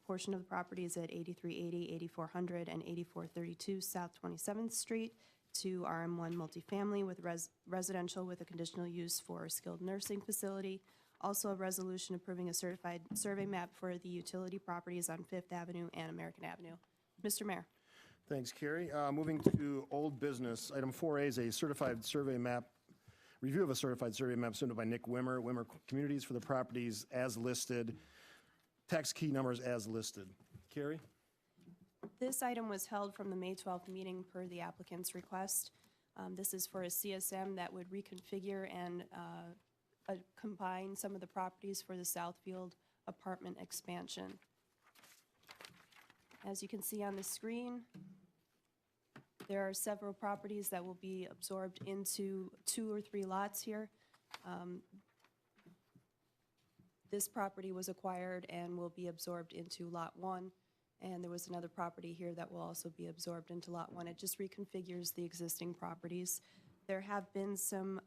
portion of the property is at 8380, 8400, and 8432 South 27th Street to RM1 multifamily with residential with a conditional use for a skilled nursing facility. Also a resolution approving a certified survey map for the utility properties on Fifth Avenue and American Avenue. Mr. Mayor. Thanks, Carrie. Moving to old business, item 4A is a certified survey map, review of a certified survey map submitted by Nick Wimmer, Wimmer Communities for the properties as listed, tax key numbers as listed. Carrie? This item was held from the May 12th meeting per the applicant's request. This is for a CSM that would reconfigure and combine some of the properties for the Southfield apartment expansion. As you can see on the screen, there are several properties that will be absorbed into 2 or 3 lots here. This property was acquired and will be absorbed into Lot 1, and there was another property here that will also be absorbed into Lot 1. It just reconfigures the existing properties. There have been some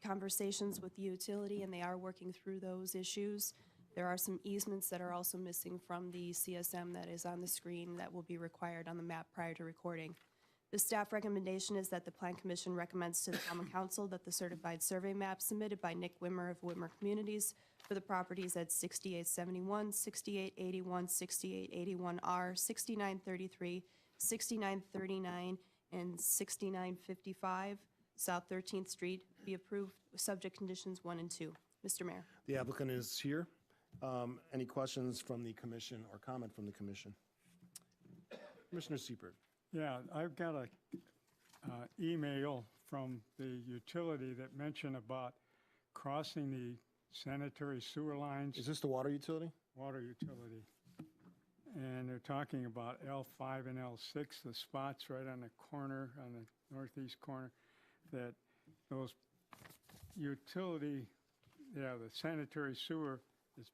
conversations with the utility, and they are working through those issues. There are some easements that are also missing from the CSM that is on the screen that will be required on the map prior to recording. The staff recommendation is that the Plan Commission recommends to the Common Council that the certified survey map submitted by Nick Wimmer of Wimmer Communities for the properties at 6871, 6881, 6881R, 6933, 6939, and 6955 South 13th Street be approved with subject conditions 1 and 2. Mr. Mayor. The applicant is here. Any questions from the commission or comment from the commission? Commissioner Siebert. Yeah, I've got a email from the utility that mentioned about crossing the sanitary sewer lines. Is this the water utility? Water utility. And they're talking about L5 and L6, the spots right on the corner, on the northeast corner, that those utility, the sanitary sewer is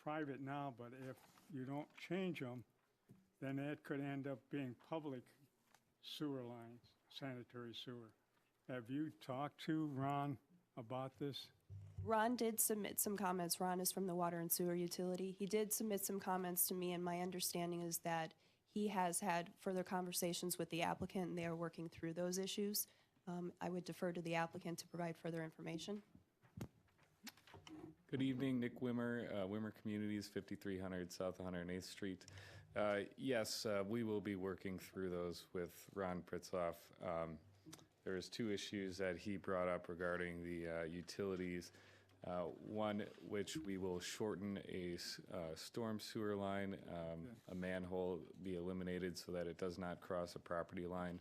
private now, but if you don't change them, then that could end up being public sewer lines, sanitary sewer. Have you talked to Ron about this? Ron did submit some comments. Ron is from the Water and Sewer Utility. He did submit some comments to me, and my understanding is that he has had further conversations with the applicant, and they are working through those issues. I would defer to the applicant to provide further information. Good evening, Nick Wimmer, Wimmer Communities, 5300 South 108th Street. Yes, we will be working through those with Ron Pritzoff. There's 2 issues that he brought up regarding the utilities. One, which we will shorten a storm sewer line, a manhole be eliminated so that it does not cross a property line.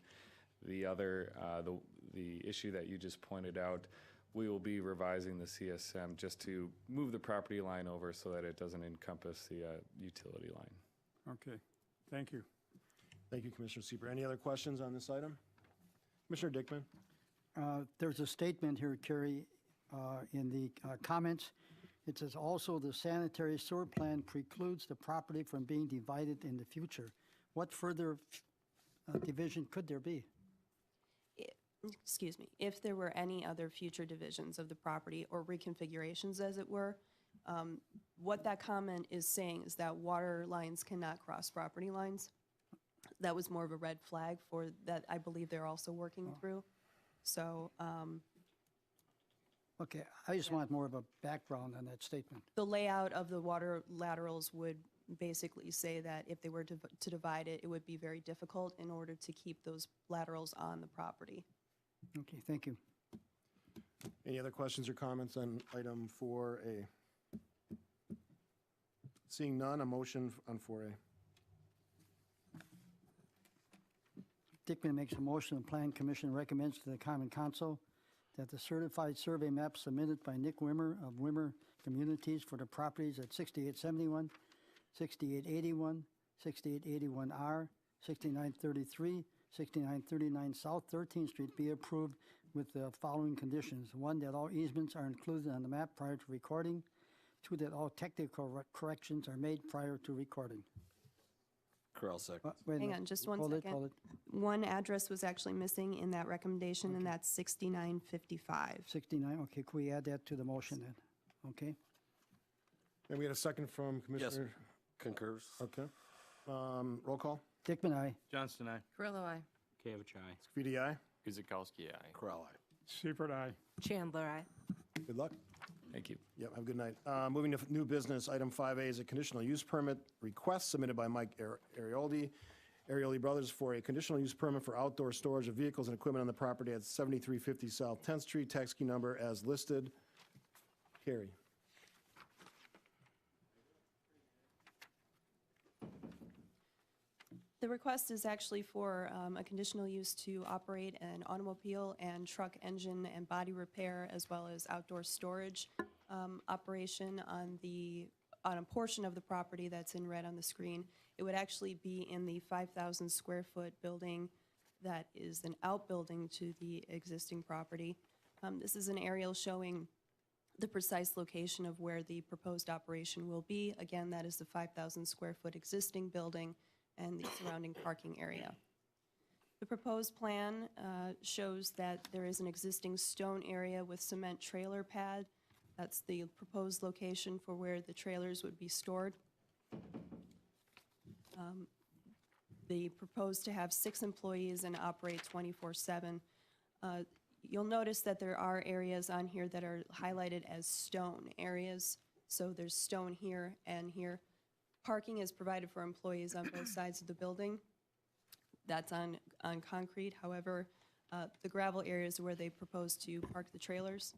The other, the issue that you just pointed out, we will be revising the CSM just to move the property line over so that it doesn't encompass the utility line. Okay, thank you. Thank you, Commissioner Siebert. Any other questions on this item? Commissioner Dickman. There's a statement here, Carrie, in the comments. It says also the sanitary sewer plan precludes the property from being divided in the future. What further division could there be? Excuse me, if there were any other future divisions of the property or reconfigurations, as it were, what that comment is saying is that water lines cannot cross property lines. That was more of a red flag for that I believe they're also working through. So, Okay, I just want more of a background on that statement. the layout of the water laterals would basically say that if they were to divide it, it would be very difficult in order to keep those laterals on the property. Okay, thank you. Any other questions or comments on item 4A? Seeing none, a motion on 4A. Dickman makes a motion, the Plan Commission recommends to the Common Council that the certified survey map submitted by Nick Wimmer of Wimmer Communities for the properties at 6871, 6881, 6881R, 6933, 6939 South 13th Street be approved with the following conditions. 1, that all easements are included on the map prior to recording. 2, that all technical corrections are made prior to recording. Corral second. Hang on, just one Hold second. Hold it. One address was actually missing in that recommendation, and that's 6955. 69, okay, can we add that to the motion then? Okay, And we had a second from Commissioner Concurs. Okay. Roll call. Dickman, aye. Johnston, aye. Graylor, aye. Kavich, aye. Scafidi, aye. Guzekowski, aye. Corral, aye. Seifert, aye. Chandler, aye. Good luck. Thank you. Yep, have a good night. Moving to new business, item 5A is a conditional use permit request submitted by Mike Arioldi Brothers for a conditional use permit for outdoor storage of vehicles and equipment on the property at 7350 South 10th Street, tax key number as listed. Carrie. The request is actually for a conditional use to operate an automobile and truck engine and body repair, as well as outdoor storage operation on a portion of the property that's in red on the screen. It would actually be in the 5,000 square foot building that is an outbuilding to the existing property. This is an aerial showing the precise location of where the proposed operation will be. Again, that is the 5,000 square foot existing building and the surrounding parking area. The proposed plan shows that there is an existing stone area with cement trailer pad. That's the proposed location for where the trailers would be stored. They propose to have 6 employees and operate 24/7. You'll notice that there are areas on here that are highlighted as stone areas. So there's stone here and here. Parking is provided for employees on both sides of the building. That's on concrete. However, the gravel areas where they propose to park the trailers.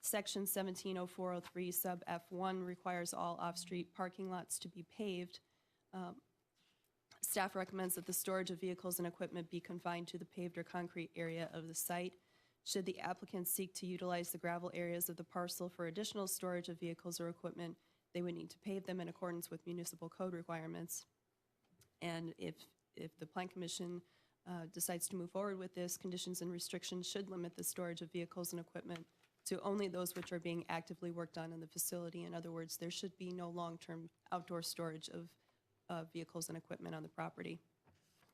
Section 170403 sub F1 requires all off-street parking lots to be paved. Staff recommends that the storage of vehicles and equipment be confined to the paved or concrete area of the site. Should the applicant seek to utilize the gravel areas of the parcel for additional storage of vehicles or equipment, they would need to pave them in accordance with municipal code requirements. And if the Plan Commission decides to move forward with this, conditions and restrictions should limit the storage of vehicles and equipment to only those which are being actively worked on in the facility. In other words, there should be no long-term outdoor storage of vehicles and equipment on the property.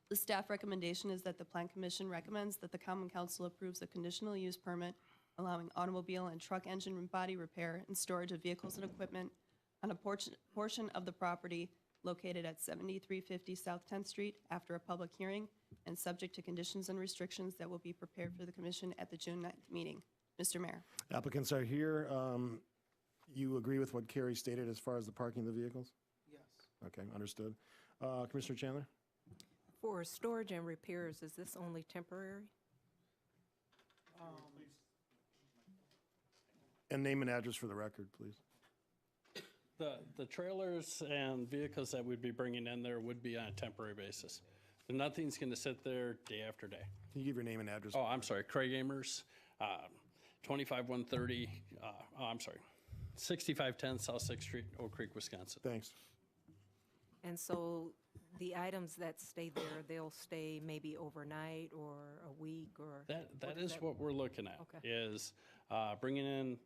The staff recommendation is that the Plan Commission recommends that the Common Council approves a conditional use permit allowing automobile and truck engine and body repair and storage of vehicles and equipment on a portion of the property located at 7350 South 10th Street after a public hearing and subject to conditions and restrictions that will be prepared for the commission at the June 9th meeting. Mr. Mayor. Applicants are here. You agree with what Carrie stated as far as the parking of the vehicles? Yes. Okay, understood. Commissioner Chandler? For storage and repairs, is this only temporary? And name and address for the record, please. The trailers and vehicles that we'd be bringing in there would be on a temporary basis. Nothing's going to sit there day after day. Can you give your name and address? Oh, I'm sorry, Craig Amers, 25130, 6510 South 6th Street, Oak Creek, Wisconsin. Thanks. And so the items that stay there, they'll stay maybe overnight or a week or? That is what we're looking at, Okay. is bringing in,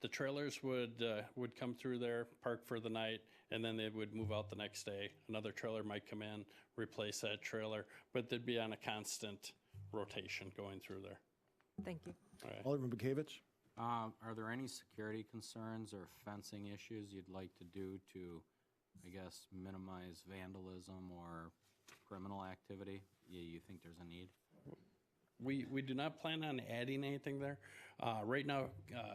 the trailers would come through there, park for the night, and then they would move out the next day. Another trailer might come in, replace that trailer, but they'd be on a constant rotation going through there. Thank you. All right. Alderman Bekavich? Are there any security concerns or fencing issues you'd like to do to, I guess, minimize vandalism or criminal activity? You think there's a need? We do not plan on adding anything there. Right now,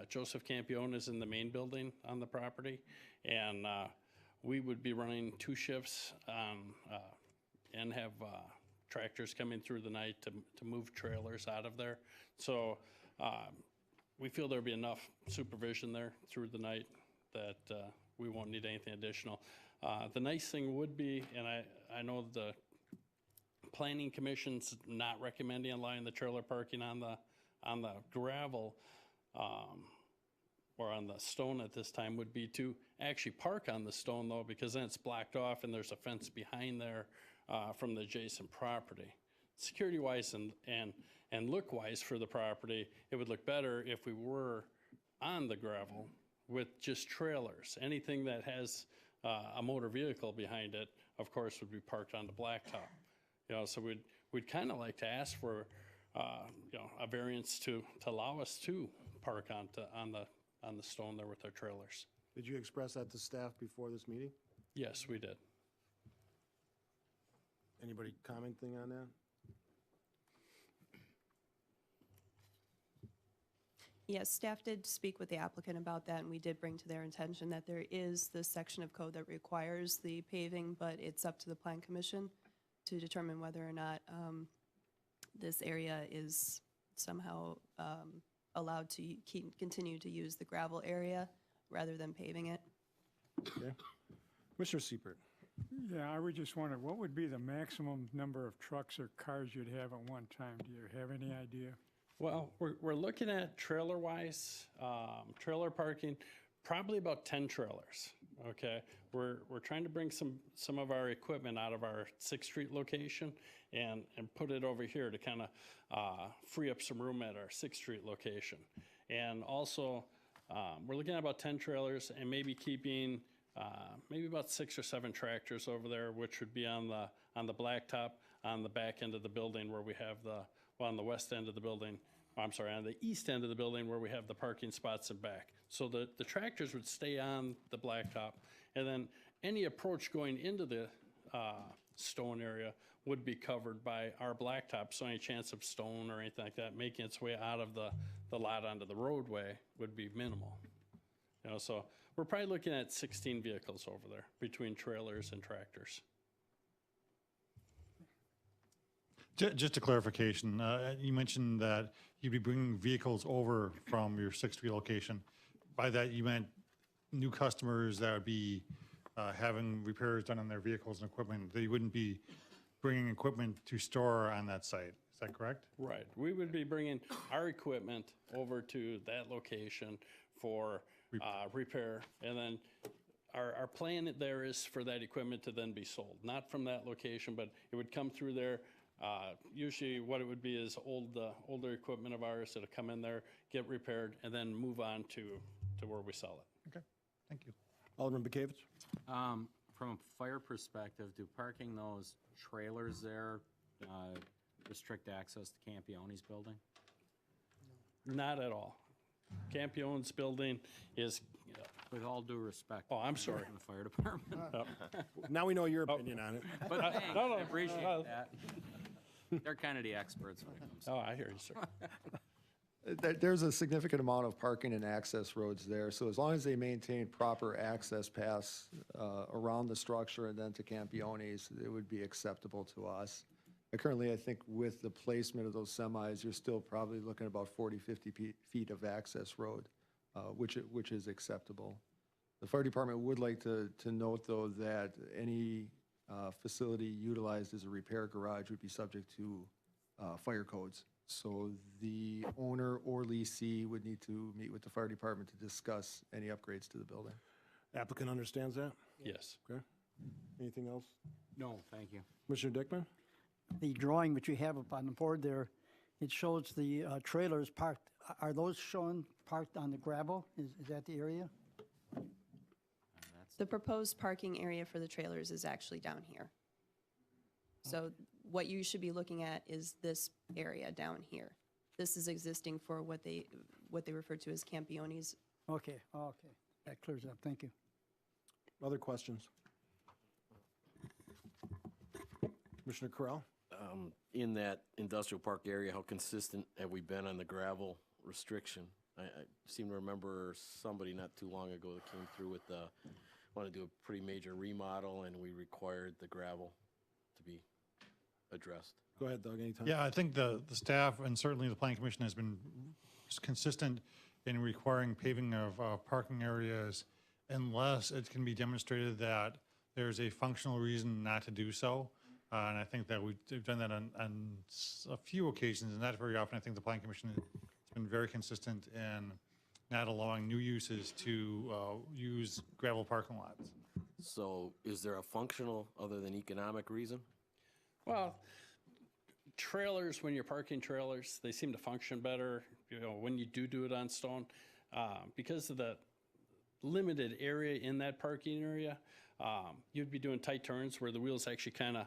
Joseph Campione is in the main building on the property, and we would be running 2 shifts and have tractors coming through the night to move trailers out of there. So we feel there'll be enough supervision there through the night that we won't need anything additional. The nice thing would be, and I know the Planning Commission's not recommending allowing the trailer parking on the gravel or on the stone at this time, would be to actually park on the stone though, because then it's blocked off and there's a fence behind there from the adjacent property. Security-wise and look-wise for the property, it would look better if we were on the gravel with just trailers. Anything that has a motor vehicle behind it, of course, would be parked on the blacktop. You know, so we'd kind of like to ask for, a variance to allow us to park on the stone there with our trailers. Did you express that to staff before this meeting? Yes, we did. Anybody commenting on that? Yes, staff did speak with the applicant about that, and we did bring to their attention that there is this section of code that requires the paving, but it's up to the Plan Commission to determine whether or not this area is somehow allowed to continue to use the gravel area rather than paving it. Okay. Commissioner Siepert. Yeah, I would just wonder, what would be the maximum number of trucks or cars you'd have at one time? Do you have any idea? Well, we're looking at trailer-wise, trailer parking, probably about 10 trailers, okay? We're trying to bring some of our equipment out of our 6th Street location and put it over here to kind of free up some room at our 6th Street location. And also, we're looking at about 10 trailers and maybe keeping maybe about 6 or 7 tractors over there, which would be on the blacktop on the back end of the building where we have on the west end of the building, I'm sorry, on the east end of the building where we have the parking spots in back. So the tractors would stay on the blacktop, and then any approach going into the stone area would be covered by our blacktop, so any chance of stone or anything like that making its way out of the lot onto the roadway would be minimal. You know, so we're probably looking at 16 vehicles over there between trailers and tractors. Just a clarification, you mentioned that you'd be bringing vehicles over from your 6th Street location. By that, you meant new customers that would be having repairs done on their vehicles and equipment. They wouldn't be bringing equipment to store on that site. Is that correct? Right. We would be bringing our equipment over to that location for repair, and then our plan there is for that equipment to then be sold, not from that location, but it would come through there. Usually what it would be is older equipment of ours that'll come in there, get repaired, and then move on to where we sell it. Okay, thank you. Alderman Bekavich. From a fire perspective, do parking those trailers there restrict access to Campione's building? Not at all. Campione's building is, With all due respect. Oh, I'm sorry. from the fire department. Now we know your opinion on it. But thanks, no, I appreciate no. that. They're kind of the experts when it comes to oh, I hear you, sir. There's a significant amount of parking and access roads there, so as long as they maintain proper access paths around the structure and then to Campione's, it would be acceptable to us. Currently, I think with the placement of those semis, you're still probably looking at about 40, 50 feet of access road, which is acceptable. The fire department would like to note, though, that any facility utilized as a repair garage would be subject to fire codes. So the owner or leasee would need to meet with the fire department to discuss any upgrades to the building. Applicant understands that? Yes. Okay. Anything else? No, thank you. Commissioner Dickman? The drawing which you have up on the board there, it shows the trailers parked. Are those shown parked on the gravel? Is that the area? The proposed parking area for the trailers is actually down here. So what you should be looking at is this area down here. This is existing for what they refer to as Campione's. Okay, okay. That clears it up. Thank you. Other questions? Commissioner Correll? In that industrial park area, how consistent have we been on the gravel restriction? I seem to remember somebody not too long ago that came through with want to do a pretty major remodel, and we required the gravel to be addressed. Go ahead, Doug, anytime. Yeah, I think the staff and certainly the planning commission has been consistent in requiring paving of parking areas unless it can be demonstrated that there's a functional reason not to do so. And I think that we've done that on a few occasions, and not very often. I think the planning commission has been very consistent in not allowing new uses to use gravel parking lots. So is there a functional other than economic reason? Well, trailers, when you're parking trailers, they seem to function better, you know, when you do it on stone. Because of the limited area in that parking area, you'd be doing tight turns where the wheels actually kind of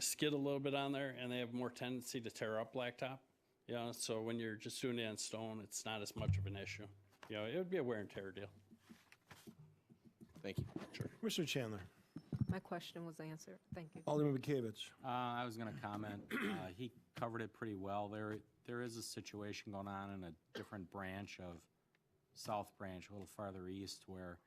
skid a little bit on there, and they have more tendency to tear up blacktop. You know, so when you're just doing it on stone, it's not as much of an issue. You know, it would be a wear and tear deal. Thank you. Commissioner Chandler. My question was answered. Thank you. Alderman Bekavich. I was going to comment. He covered it pretty well. There is a situation going on in a different branch of South Branch, a little farther east, where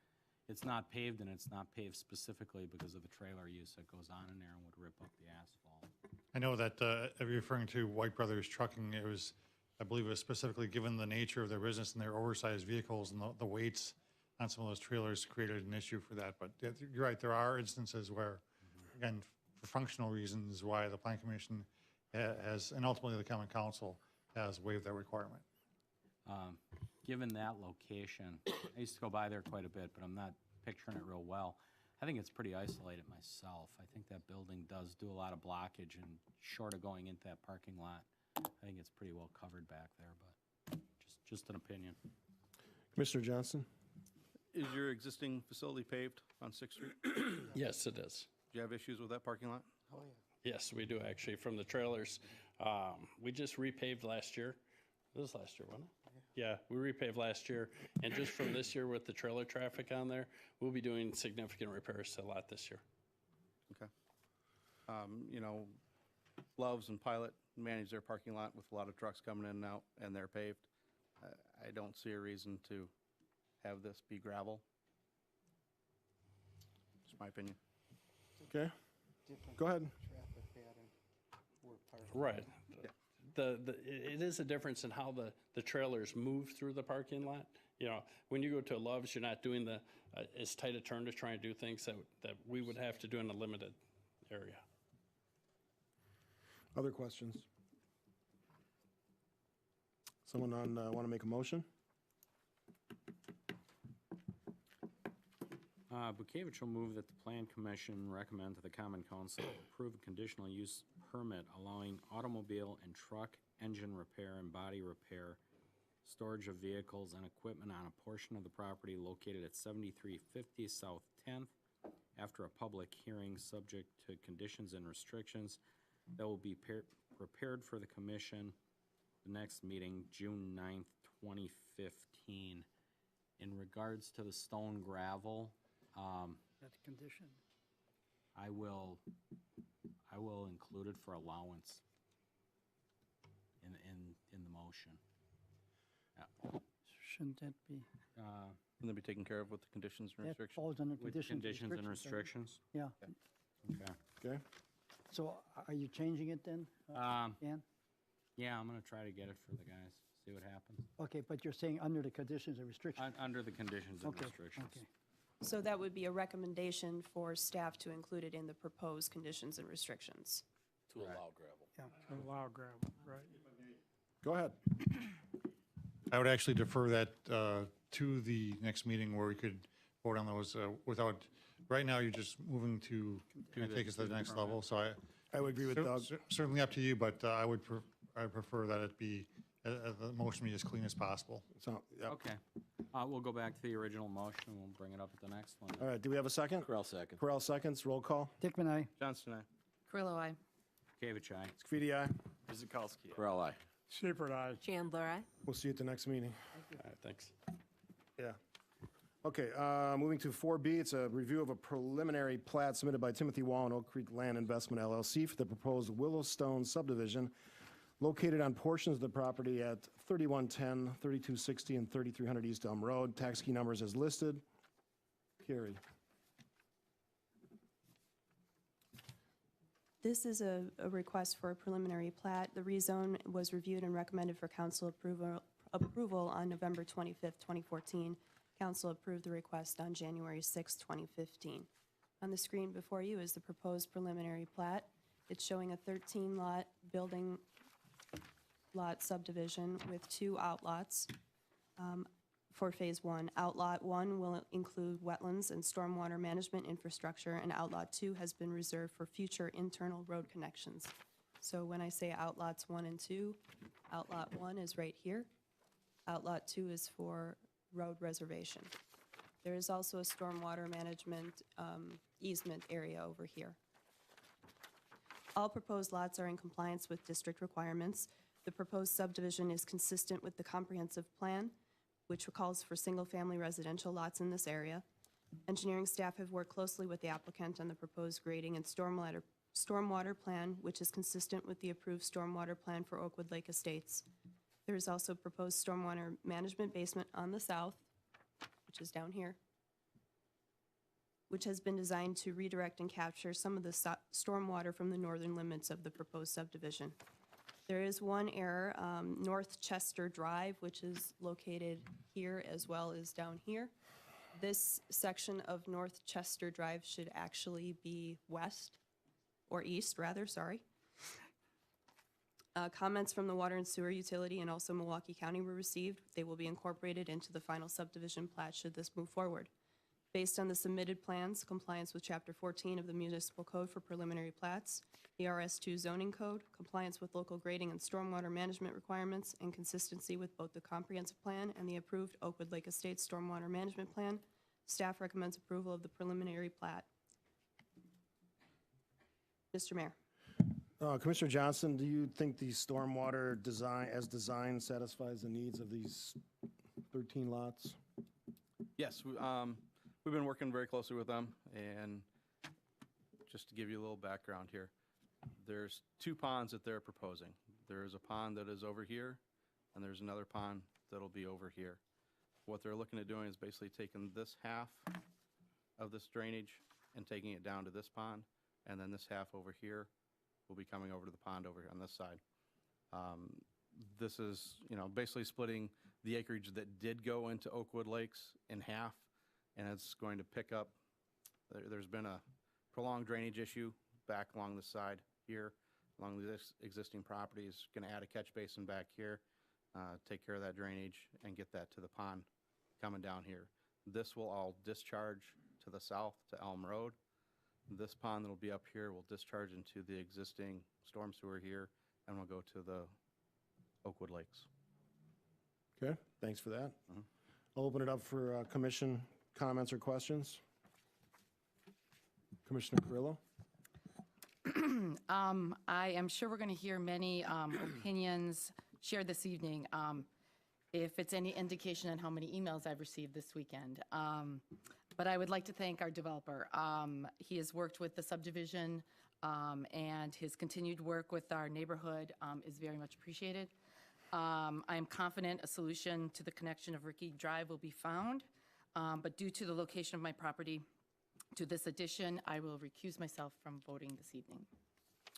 it's not paved, and it's not paved specifically because of the trailer use that goes on in there and would rip up the asphalt. I know that if you're referring to White Brothers Trucking, it was, I believe it was specifically given the nature of their business and their oversized vehicles and the weights on some of those trailers created an issue for that. But yeah, you're right, there are instances where, again, for functional reasons, why the Plan Commission has, and ultimately the Common Council has waived that requirement. Given that location, I used to go by there quite a bit, but I'm not picturing it real well. I think it's pretty isolated myself. I think that building does do a lot of blockage, and short of going into that parking lot, I think it's pretty well covered back there, but just an opinion. Commissioner Johnson. Is your existing facility paved on 6th Street? Yes, it is. Do you have issues with that parking lot? Yes, we do actually, from the trailers. We just repaved last year. This was last year, wasn't it? Yeah, we repaved last year. And just from this year with the trailer traffic on there, we'll be doing significant repairs to the lot this year. Okay. You know, Loves and Pilot manage their parking lot with a lot of trucks coming in and out, and they're paved. I don't see a reason to have this be gravel. Just my opinion. Okay. Go ahead. Right. It is a difference in how the trailers move through the parking lot. You know, when you go to a Love's, you're not doing the as tight a turn to try and do things that we would have to do in a limited area. Other questions? Someone want to make a motion? Bukavich will move that the Plan Commission recommend to the Common Council approve a conditional use permit allowing automobile and truck engine repair and body repair, storage of vehicles and equipment on a portion of the property located at 7350 South 10th after a public hearing subject to conditions and restrictions that will be prepared for the Commission the next meeting, June 9th, 2015. In regards to the stone gravel, That's a condition. I will include it for allowance in the motion. Shouldn't that be, Can they be taken care of with the conditions and that restrictions? falls under With conditions. conditions and right? restrictions? Yeah. Okay. Okay. So are you changing it then, Dan? Yeah, I'm gonna try to get it for the guys, see what happens. Okay, but you're saying under the conditions and restrictions? Under the conditions and Okay, restrictions. okay. So that would be a recommendation for staff to include it in the proposed conditions and restrictions. To allow gravel. Yeah. Allow gravel, right. Go ahead. I would actually defer that to the next meeting where we could vote on those without, right now you're just moving to kind of take us to the next level. So I would agree with Doug. certainly up to you, but I would prefer that it be, the motion be as clean as possible. So, yeah. Okay. We'll go back to the original motion, and we'll bring it up at the next one. All right, do we have a second? Corral second. Corral seconds, roll call. Dickman, aye. Johnston, aye. Carrillo, aye. Bukavich, aye. Scafidi, aye. Kuzikowski. Corral, aye. Shepherd, aye. Chandler, aye. We'll see you at the next meeting. All right, thanks. Yeah. Okay, moving to 4B, it's a review of a preliminary plat submitted by Timothy Wall and Oak Creek Land Investment LLC for the proposed Willowstone subdivision located on portions of the property at 3110, 3260, and 3300 East Elm Road. Tax key numbers as listed. Carrie. This is a request for a preliminary plat. The rezone was reviewed and recommended for council approval on November 25th, 2014. Council approved the request on January 6, 2015. On the screen before you is the proposed preliminary plat. It's showing a 13-lot building lot subdivision with 2 outlots for Phase 1. Outlot 1 will include wetlands and stormwater management infrastructure, and Outlot 2 has been reserved for future internal road connections. So when I say Outlots 1 and 2, Outlot 1 is right here. Outlot 2 is for road reservation. There is also a stormwater management easement area over here. All proposed lots are in compliance with district requirements. The proposed subdivision is consistent with the comprehensive plan, which calls for single-family residential lots in this area. Engineering staff have worked closely with the applicant on the proposed grading and stormwater plan, which is consistent with the approved stormwater plan for Oakwood Lake Estates. There is also proposed stormwater management basement on the south, which is down here, which has been designed to redirect and capture some of the stormwater from the northern limits of the proposed subdivision. There is one error, North Chester Drive, which is located here as well as down here. This section of North Chester Drive should actually be west, or east, rather, sorry. Comments from the Water and Sewer Utility and also Milwaukee County were received. They will be incorporated into the final subdivision plat should this move forward. Based on the submitted plans, compliance with Chapter 14 of the Municipal Code for preliminary plats, the RS2 zoning code, compliance with local grading and stormwater management requirements, and consistency with both the comprehensive plan and the approved Oakwood Lake Estates stormwater management plan, staff recommends approval of the preliminary plat. Mr. Mayor. Commissioner Johnson, do you think the stormwater design, as designed, satisfies the needs of these 13 lots? Yes, we've been working very closely with them, and just to give you a little background here, there's 2 ponds that they're proposing. There's a pond that is over here, and there's another pond that'll be over here. What they're looking at doing is basically taking this half of this drainage and taking it down to this pond, and then this half over here will be coming over to the pond over here on this side. This is, basically splitting the acreage that did go into Oakwood Lakes in half, and it's going to pick up. There's been a prolonged drainage issue back along the side here, along this existing property. Is going to add a catch basin back here, take care of that drainage, and get that to the pond coming down here. This will all discharge to the south to Elm Road. This pond that'll be up here will discharge into the existing storm sewer here, and will go to the Oakwood Lakes. Okay, thanks for that. I'll open it up for commission comments or questions. Commissioner Carrillo? I am sure we're going to hear many opinions shared this evening. If it's any indication on how many emails I've received this weekend. But I would like to thank our developer. He has worked with the subdivision, and his continued work with our neighborhood is very much appreciated. I am confident a solution to the connection of Ricky Drive will be found, but due to the location of my property to this addition, I will recuse myself from voting this evening.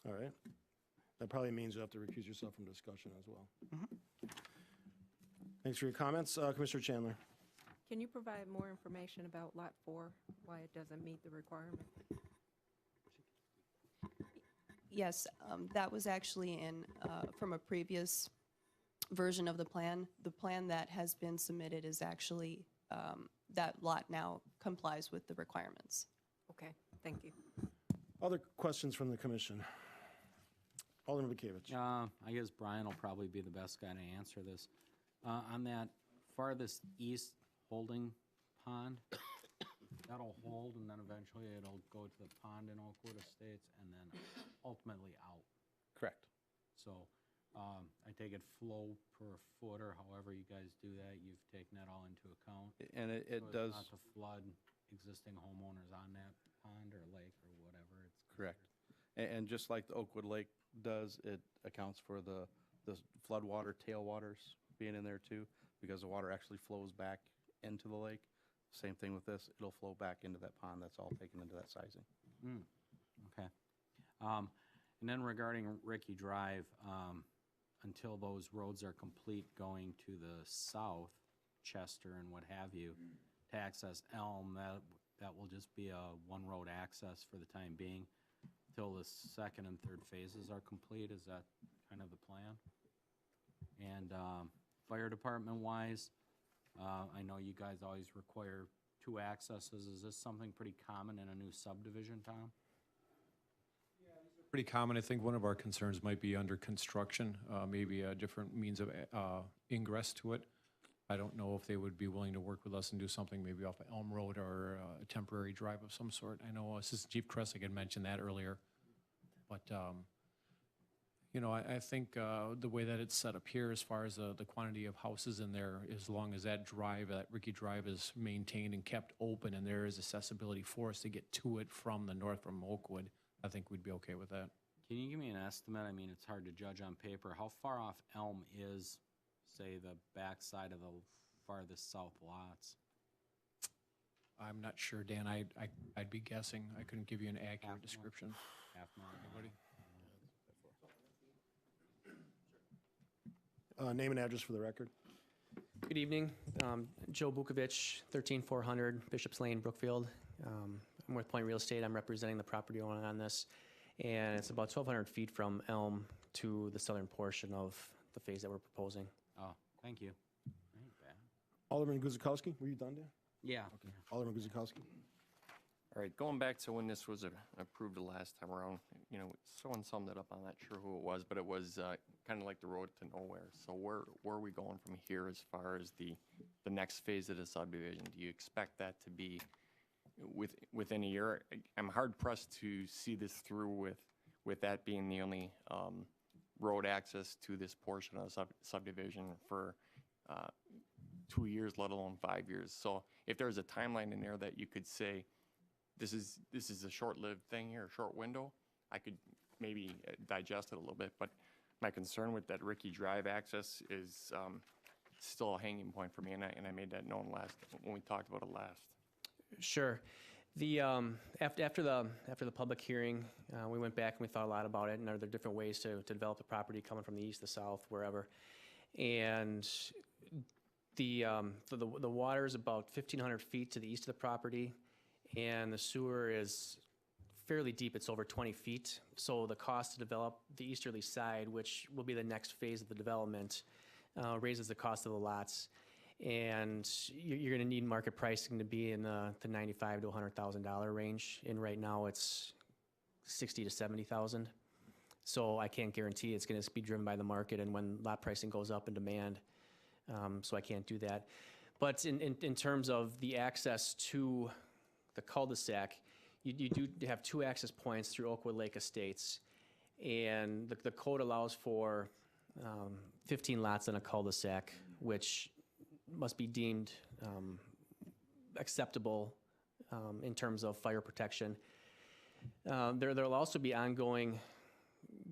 All right. That probably means you have to recuse yourself from discussion as well. Thanks for your comments. Commissioner Chandler? Can you provide more information about Lot 4, why it doesn't meet the requirement? Yes, that was actually from a previous version of the plan. The plan that has been submitted is actually, that lot now complies with the requirements. Okay, thank you. Other questions from the commission? Alderman Bekavich. I guess Brian will probably be the best guy to answer this. On that farthest east holding pond, that'll hold, and then eventually it'll go to the pond in Oakwood Estates, and then ultimately out. Correct. So I take it flow per foot, or however you guys do that, you've taken that all into account? And it So as does. not to flood existing homeowners on that pond or lake or whatever. It's Correct. And just like the Oakwood Lake does, it accounts for the floodwater, tailwaters being in there too, because the water actually flows back into the lake. Same thing with this, it'll flow back into that pond. That's all taken into that sizing. Okay. And then regarding Ricky Drive, until those roads are complete going to the south, Chester and what have you, to access Elm, that will just be a one-road access for the time being till the second and third phases are complete. Is that kind of the plan? And fire department-wise, I know you guys always require 2 accesses. Is this something pretty common in a new subdivision, Tom? Pretty common. I think one of our concerns might be under construction, maybe a different means of ingress to it. I don't know if they would be willing to work with us and do something maybe off of Elm Road or a temporary drive of some sort. I know Assistant Chief Kressig had mentioned that earlier, but I think the way that it's set up here, as far as the quantity of houses in there, as long as that drive, that Ricky Drive is maintained and kept open, and there is accessibility for us to get to it from the north from Oakwood, I think we'd be okay with that. Can you give me an estimate? I mean, it's hard to judge on paper. How far off Elm is, say, the backside of the farthest south lots? I'm not sure, Dan. I'd be guessing. I couldn't give you an accurate description. Half mile? Anybody? Name and address for the record. Good evening. Joe Bukovic, 13400 Bishop's Lane, Brookfield. I'm with Point Real Estate. I'm representing the property owner on this. And it's about 1,200 feet from Elm to the southern portion of the phase that we're proposing. Oh, thank you. Ain't bad. Alderman Guzikowski, were you done, Dan? Yeah. Okay. Alderman Guzikowski. All right, going back to when this was approved the last time around, someone summed it up. I'm not sure who it was, but it was kind of like the road to nowhere. So where are we going from here as far as the next phase of the subdivision? Do you expect that to be within a year? I'm hard pressed to see this through with that being the only road access to this portion of the subdivision for 2 years, let alone 5 years. So if there's a timeline in there that you could say, this is a short-lived thing here, a short window, I could maybe digest it a little bit. But my concern with that Ricky Drive access is still a hanging point for me, and I made that known when we talked about it last. Sure. The after the public hearing, we went back and we thought a lot about it, and are there different ways to develop the property coming from the east, the south, wherever. And the water is about 1,500 feet to the east of the property, and the sewer is fairly deep. It's over 20 feet. So the cost to develop the easterly side, which will be the next phase of the development, raises the cost of the lots. And you're going to need market pricing to be in the $95,000 to $100,000 range. And right now it's $60,000 to $70,000. So I can't guarantee it's going to be driven by the market and when lot pricing goes up in demand. So I can't do that. But in terms of the access to the cul-de-sac, you do have two access points through Oakwood Lake Estates. And the code allows for 15 lots in a cul-de-sac, which must be deemed acceptable in terms of fire protection. There'll also be ongoing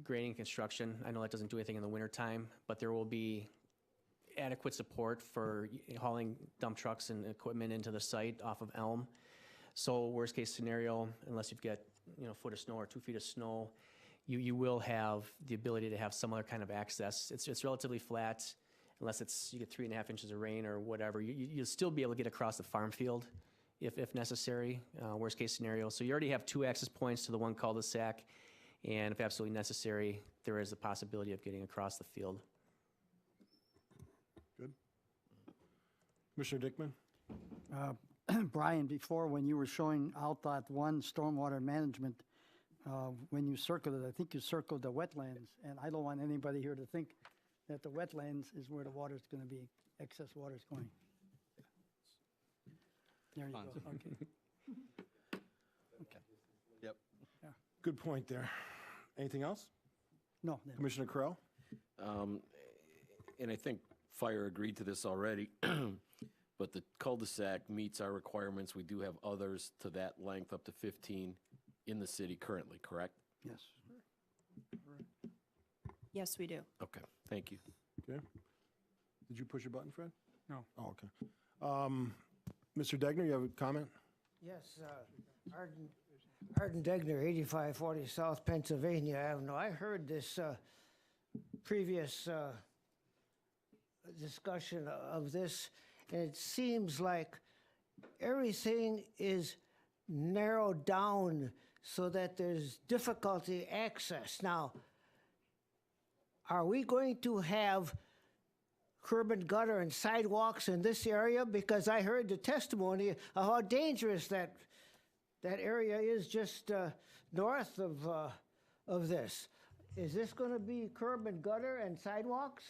grading construction. I know that doesn't do anything in the wintertime, but there will be adequate support for hauling dump trucks and equipment into the site off of Elm. So worst case scenario, unless you've got a foot of snow or 2 feet of snow, you will have the ability to have some other kind of access. It's relatively flat, unless you get 3.5 inches of rain or whatever. You'll still be able to get across the farm field if necessary, worst case scenario. So you already have two access points to the one cul-de-sac, and if absolutely necessary, there is a possibility of getting across the field. Good. Commissioner Dickman? Brian, before when you were showing out that one stormwater management, when you circled it, I think you circled the wetlands, and I don't want anybody here to think that the wetlands is where the water's going to be, excess water's going. There you go, okay. Okay. Yep. Good point there. Anything else? No. Commissioner Crowe? And I think Fire agreed to this already, but the cul-de-sac meets our requirements. We do have others to that length, up to 15 in the city currently, correct? Yes. Yes, we do. Okay, thank you. Okay. Did you push a button, Fred? No. Oh, okay. Mr. Degner, you have a comment? Yes, Arden Degner, 8540 South Pennsylvania Avenue. I heard this previous discussion of this, and it seems like everything is narrowed down so that there's difficulty access. Now, are we going to have curb and gutter and sidewalks in this area? Because I heard the testimony of how dangerous that area is just north of this. Is this going to be curb and gutter and sidewalks?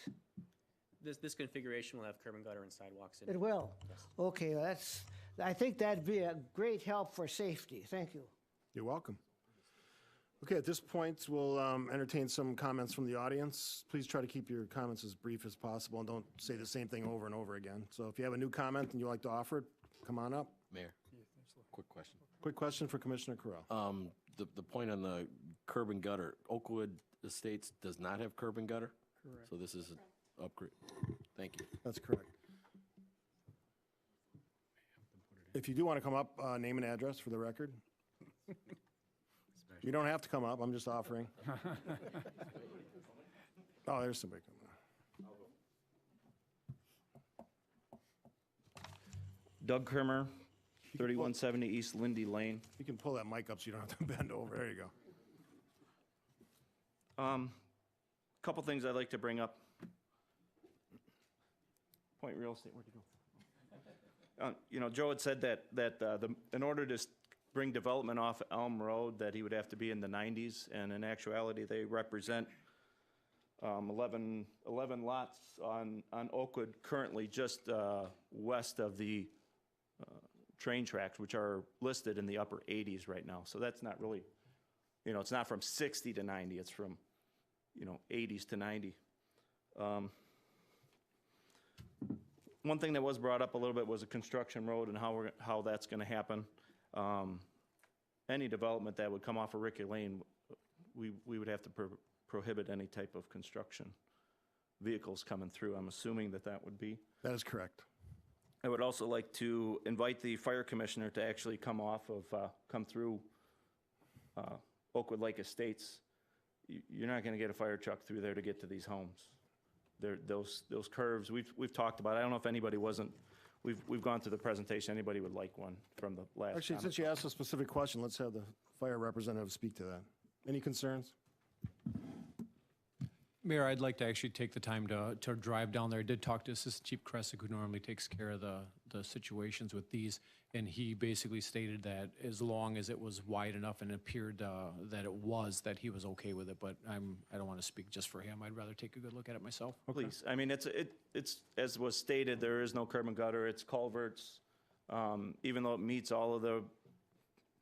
This configuration will have curb and gutter and sidewalks in it. It will? Yes. Okay, I think that'd be a great help for safety. Thank you. You're welcome. Okay, at this point, we'll entertain some comments from the audience. Please try to keep your comments as brief as possible and don't say the same thing over and over again. So if you have a new comment and you'd like to offer it, come on up. Mayor, quick question. Quick question for Commissioner Correll. The point on the curb and gutter, Oakwood Estates does not have curb and gutter? Correct. So this is an upgrade. Thank you. That's correct. If you do want to come up, name and address for the record. You don't have to come up, I'm just offering. Oh, there's somebody coming up. Doug Kermer, 3170 East Lindy Lane. You can pull that mic up so you don't have to bend over. There you go. Couple things I'd like to bring up. Point real estate, where'd you go? Joe had said that in order to bring development off Elm Road, that he would have to be in the 90s, and in actuality, they represent 11 lots on Oakwood currently just west of the train tracks, which are listed in the upper 80s right now. So that's not really, it's not from 60 to 90, it's from, 80s to 90. One thing that was brought up a little bit was a construction road and how that's going to happen. Any development that would come off of Ricky Lane, we would have to prohibit any type of construction vehicles coming through. I'm assuming that would be. That is correct. I would also like to invite the fire commissioner to actually come through Oakwood Lake Estates. You're not going to get a fire truck through there to get to these homes. Those curves we've talked about. I don't know if anybody wasn't. We've gone through the presentation. Anybody would like one from the last? Actually, comment? since you asked a specific question, let's have the fire representative speak to that. Any concerns? Mayor, I'd like to actually take the time to drive down there. I did talk to Assistant Chief Kresick, who normally takes care of the situations with these, and he basically stated that as long as it was wide enough and it appeared that he was okay with it, but I don't want to speak just for him. I'd rather take a good look at it myself. Please. I mean, it's as was stated, there is no curb and gutter. It's culverts. Even though it meets all of the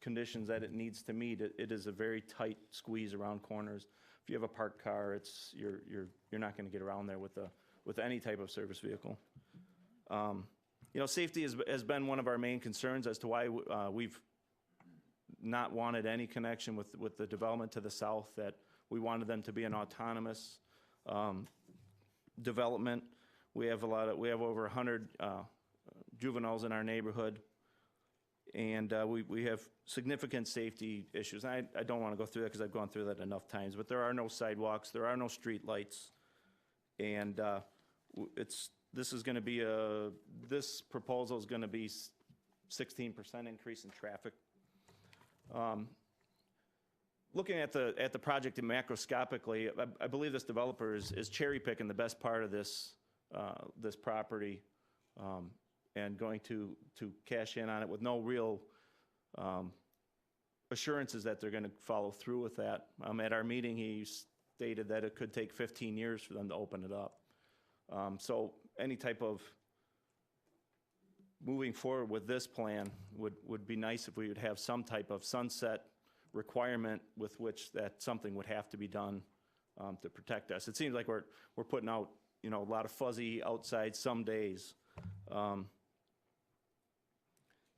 conditions that it needs to meet, it is a very tight squeeze around corners. If you have a parked car, you're not going to get around there with any type of service vehicle. Safety has been one of our main concerns as to why we've not wanted any connection with the development to the south, that we wanted them to be an autonomous development. We have over 100 juveniles in our neighborhood, and we have significant safety issues. I don't want to go through that because I've gone through that enough times, but there are no sidewalks, there are no street lights, and this proposal is going to be 16% increase in traffic. Looking at the project macroscopically, I believe this developer is cherry picking the best part of this property and going to cash in on it with no real assurances that they're going to follow through with that. At our meeting, he stated that it could take 15 years for them to open it up. So any type of moving forward with this plan would be nice if we would have some type of sunset requirement with which that something would have to be done to protect us. It seems like we're putting out a lot of fuzzy outside some days.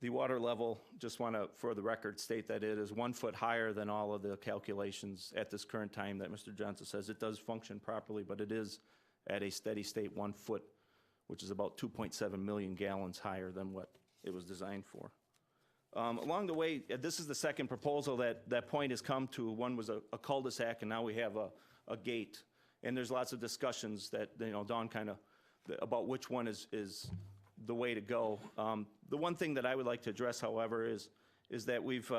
The water level, just want to, for the record, state that it is 1 foot higher than all of the calculations at this current time that Mr. Johnson says. It does function properly, but it is at a steady state 1 foot, which is about 2.7 million gallons higher than what it was designed for. Along the way, this is the second proposal that point has come to. One was a cul-de-sac, and now we have a gate. And there's lots of discussions that, Dawn kind of, about which one is the way to go. The one thing that I would like to address, however, is that we've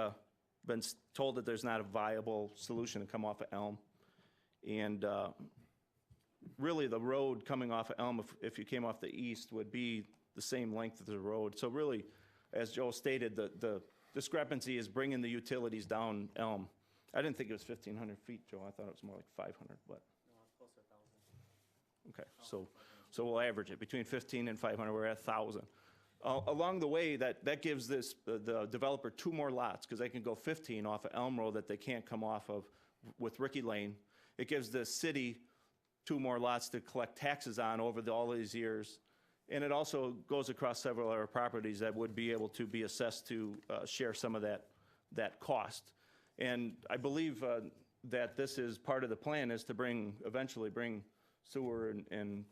been told that there's not a viable solution to come off of Elm. And really, the road coming off of Elm, if you came off the east, would be the same length of the road. So really, as Joe stated, the discrepancy is bringing the utilities down Elm. I didn't think it was 1,500 feet, Joe. I thought it was more like 500, but. No, it's closer to 1,000. Okay, so we'll average it between 15 and 500. We're at 1,000. Along the way, that gives the developer 2 more lots, because they can go 15 off of Elm Road that they can't come off of with Ricky Lane. It gives the city 2 more lots to collect taxes on over all these years. And it also goes across several other properties that would be able to be assessed to share some of that cost. And I believe that this is part of the plan, is to eventually bring sewer and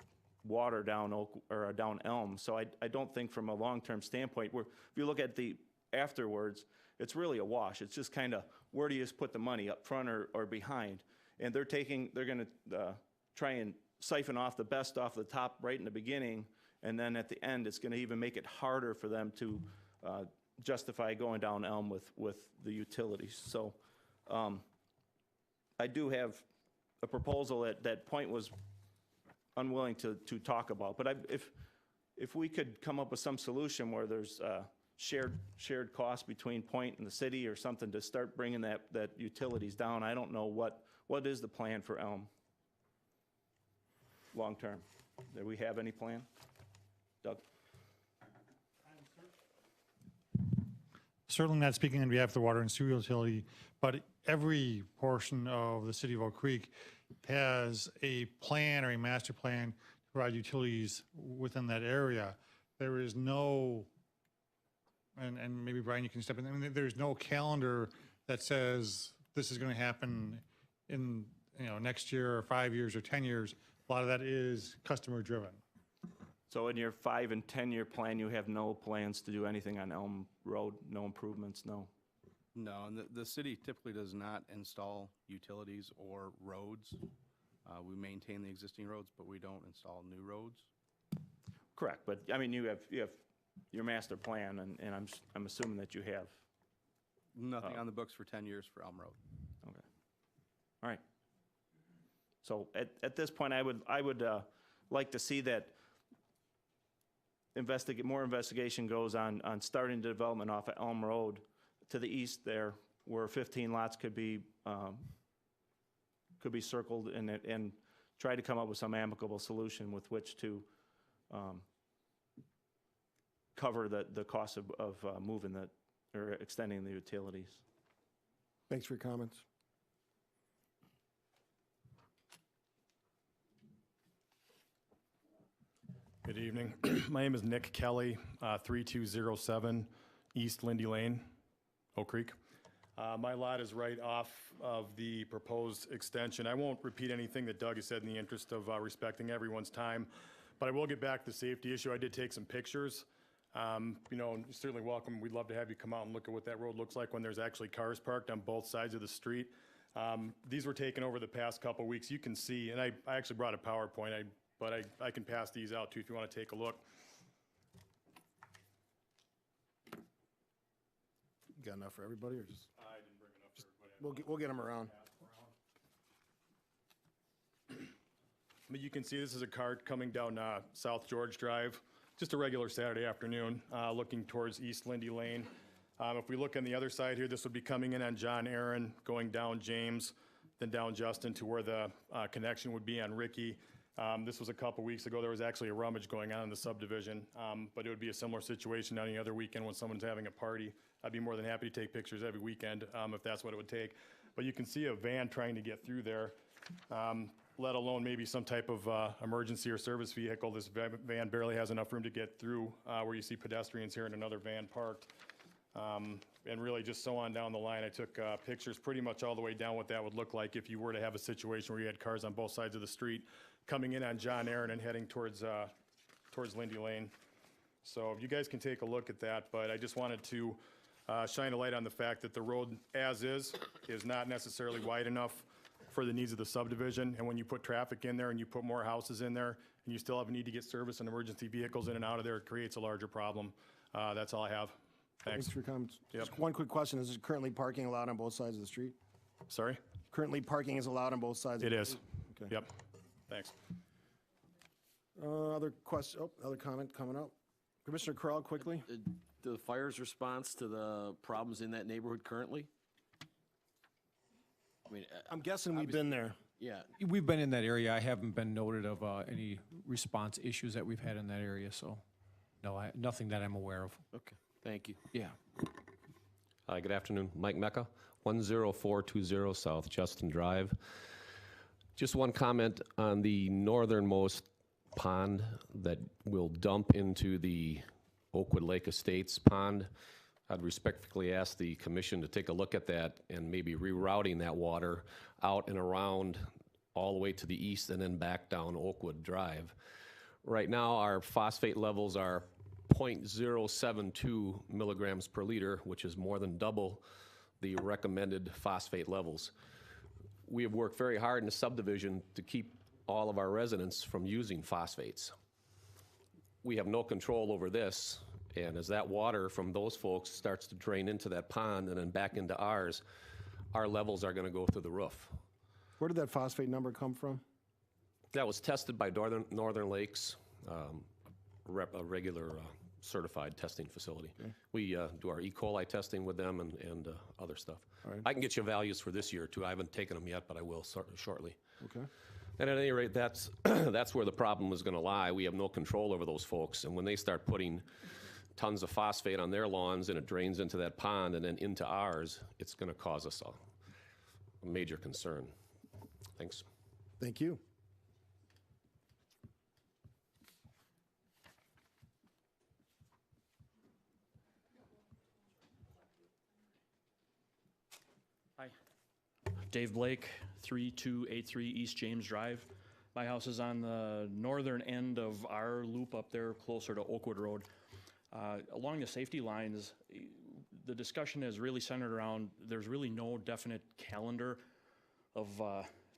water down down Elm. So I don't think from a long-term standpoint, if you look at the afterwards, it's really a wash. It's just kind of, where do you put the money, up front or behind? And they're going to try and siphon off the best off the top right in the beginning, and then at the end, it's going to even make it harder for them to justify going down Elm with the utilities. So I do have a proposal that Point was unwilling to talk about. But if we could come up with some solution where there's shared costs between Point and the city or something to start bringing that utilities down, I don't know what is the plan for Elm long-term. Do we have any plan? Doug? Certainly not speaking on behalf of the water and sewer utility, but every portion of the city of Oak Creek has a plan or a master plan to provide utilities within that area. There is no, and maybe Brian, you can step in, I mean, there's no calendar that says this is going to happen in, next year or 5 years or 10 years. A lot of that is customer driven. So in your 5 and 10-year plan, you have no plans to do anything on Elm Road? No improvements, no? No, and the city typically does not install utilities or roads. We maintain the existing roads, but we don't install new roads. Correct, but I mean, you have your master plan, and I'm assuming that you have. Nothing on the books for 10 years for Elm Road. Okay. All right. So at this point, I would like to see that more investigation goes on starting the development off of Elm Road to the east there, where 15 lots could be circled, and try to come up with some amicable solution with which to cover the cost of moving or extending the utilities. Thanks for your comments. Good evening. My name is Nick Kelly, 3207 East Lindy Lane, Oak Creek. My lot is right off of the proposed extension. I won't repeat anything that Doug has said in the interest of respecting everyone's time, but I will get back to the safety issue. I did take some pictures. You're certainly welcome. We'd love to have you come out and look at what that road looks like when there's actually cars parked on both sides of the street. These were taken over the past couple weeks. You can see, and I actually brought a PowerPoint, but I can pass these out too if you want to take a look. You got enough for everybody, or just? I didn't bring enough for everybody. We'll get them around. But you can see this is a cart coming down South George Drive, just a regular Saturday afternoon, looking towards East Lindy Lane. If we look on the other side here, this would be coming in on John Aaron, going down James, then down Justin to where the connection would be on Ricky. This was a couple weeks ago. There was actually a rummage going on in the subdivision, but it would be a similar situation any other weekend when someone's having a party. I'd be more than happy to take pictures every weekend if that's what it would take. But you can see a van trying to get through there, let alone maybe some type of emergency or service vehicle. This van barely has enough room to get through where you see pedestrians here and another van parked. And really just so on down the line. I took pictures pretty much all the way down what that would look like if you were to have a situation where you had cars on both sides of the street coming in on John Aaron and heading towards Lindy Lane. So you guys can take a look at that, but I just wanted to shine a light on the fact that the road as is not necessarily wide enough for the needs of the subdivision. And when you put traffic in there and you put more houses in there and you still have a need to get service and emergency vehicles in and out of there, it creates a larger problem. That's all I have. Thanks. Thanks for your comments. Yep. Just one quick question. Is currently parking allowed on both sides of the street? Sorry? Currently parking is allowed on both sides of It the is. street? Okay. Yep. Thanks. Other question, other comment coming up. Commissioner Crowell, quickly. The fire's response to the problems in that neighborhood currently? I mean, I'm guessing we've been there. yeah. We've been in that area. I haven't been noted of any response issues that we've had in that area, so. No, nothing that I'm aware of. Okay, thank you. Yeah. Hi, good afternoon. Mike Mecca, 10420 South Justin Drive. Just one comment on the northernmost pond that will dump into the Oakwood Lake Estates pond. I'd respectfully ask the commission to take a look at that and maybe rerouting that water out and around all the way to the east and then back down Oakwood Drive. Right now, our phosphate levels are 0.072 milligrams per liter, which is more than double the recommended phosphate levels. We have worked very hard in the subdivision to keep all of our residents from using phosphates. We have no control over this, and as that water from those folks starts to drain into that pond and then back into ours, our levels are going to go through the roof. Where did that phosphate number come from? That was tested by Northern Lakes, a regular certified testing facility. Okay. We do our E. coli testing with them and other stuff. All right. I can get you values for this year too. I haven't taken them yet, but I will shortly. Okay. And at any rate, that's that's where the problem is going to lie. We have no control over those folks, and when they start putting tons of phosphate on their lawns and it drains into that pond and then into ours, it's going to cause us a major concern. Thanks. Thank you. Hi. Dave Blake, 3283 East James Drive. My house is on the northern end of our loop up there, closer to Oakwood Road. Along the safety lines, the discussion is really centered around, there's really no definite calendar of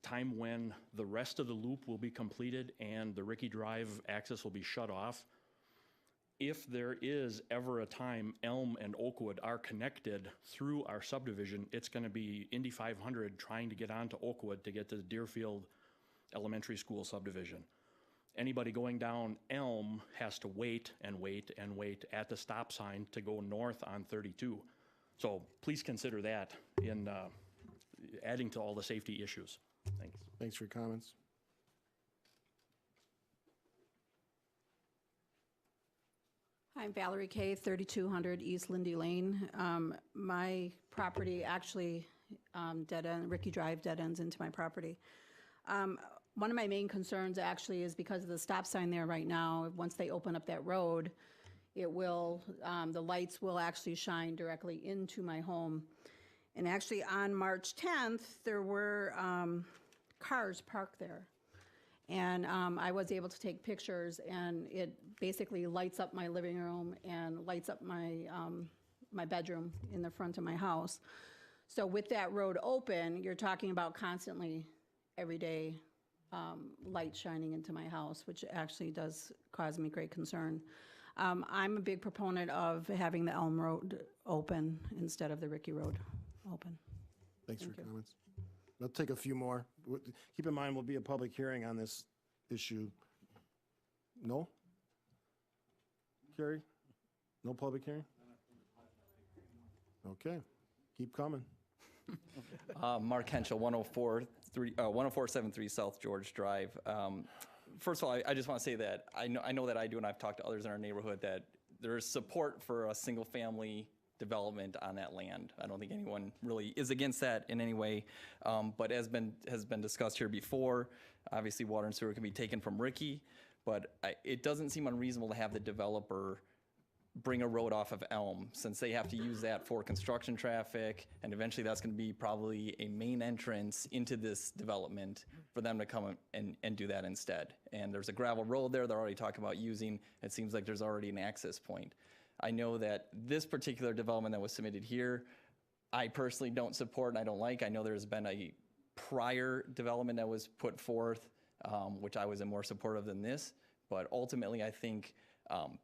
time when the rest of the loop will be completed and the Ricky Drive access will be shut off. If there is ever a time Elm and Oakwood are connected through our subdivision, it's going to be Indy 500 trying to get onto Oakwood to get to the Deerfield Elementary School subdivision. Anybody going down Elm has to wait and wait and wait at the stop sign to go north on 32. So please consider that in adding to all the safety issues. Thanks. Thanks for your comments. I'm Valerie Kay, 3200 East Lindy Lane. My property actually Ricky Drive dead ends into my property. One of my main concerns actually is because of the stop sign there right now. Once they open up that road, it will, the lights will actually shine directly into my home. And actually on March 10th, there were cars parked there. And I was able to take pictures, and it basically lights up my living room and lights up my, my bedroom in the front of my house. So with that road open, you're talking about constantly, every day, light shining into my house, which actually does cause me great concern. I'm a big proponent of having the Elm Road open instead of the Ricky Road open. Thanks for your comments. I'll take a few more. Keep in mind, we'll be a public hearing on this issue. No? Carrie? No public hearing? Okay, keep coming. Mark Henschel, 10473 South George Drive. First of all, I just want to say that I know that I do, and I've talked to others in our neighborhood, that there is support for a single-family development on that land. I don't think anyone really is against that in any way. But as has been discussed here before, obviously water and sewer can be taken from Ricky, but it doesn't seem unreasonable to have the developer bring a road off of Elm, since they have to use that for construction traffic, and eventually that's going to be probably a main entrance into this development for them to come and do that instead. And there's a gravel road there they're already talking about using. It seems like there's already an access point. I know that this particular development that was submitted here, I personally don't support and I don't like. I know there's been a prior development that was put forth, which I was more supportive than this, but ultimately I think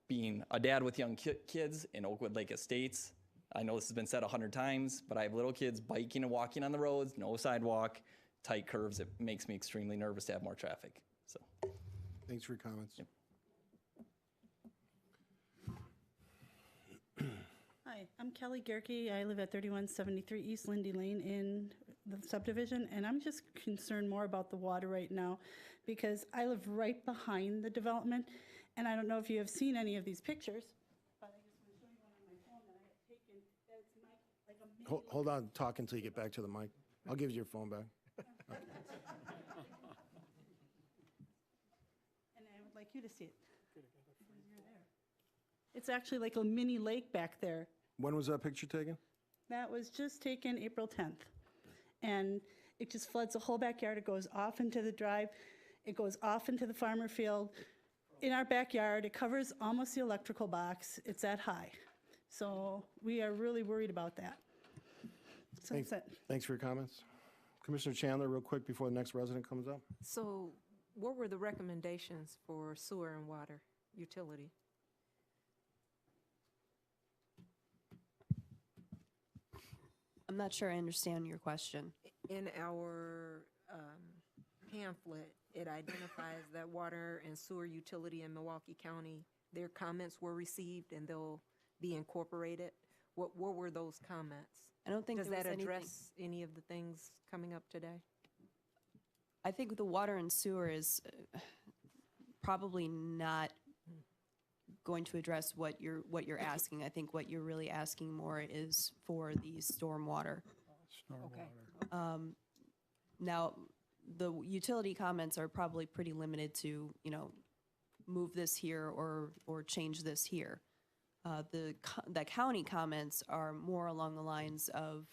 being a dad with young kids in Oakwood Lake Estates, I know this has been said 100 times, but I have little kids biking and walking on the roads, no sidewalk, tight curves. It makes me extremely nervous to have more traffic. So, thanks for your comments. Yep. Hi, I'm Kelly Gerke. I live at 3173 East Lindy Lane in the subdivision, and I'm just concerned more about the water right now because I live right behind the development, And I don't know if you have seen any of these pictures, but I just want to show you one on my phone that I had taken. That's like a mini. Hold on, talk until you get back to the mic. I'll give you your phone back. And I would like you to see it. It's actually like a mini lake back there. When was that picture taken? That was just taken April 10th. And it just floods the whole backyard. It goes off into the drive. It goes off into the farmer field. In our backyard, it covers almost the electrical box. It's that high. So we are really worried about that. So that's it. Thanks for your comments. Commissioner Chandler, real quick before the next resident comes up. So what were the recommendations for sewer and water utility? I'm not sure I understand your question. In our pamphlet, it identifies that water and sewer utility in Milwaukee County, their comments were received and they'll be incorporated. What were those comments? I don't think Does there was that anything- address any of the things coming up today? I think the water and sewer is probably not going to address what you're asking. I think what you're really asking more is for the stormwater. Stormwater. Now, the utility comments are probably pretty limited to, move this here or change this here. The county comments are more along the lines of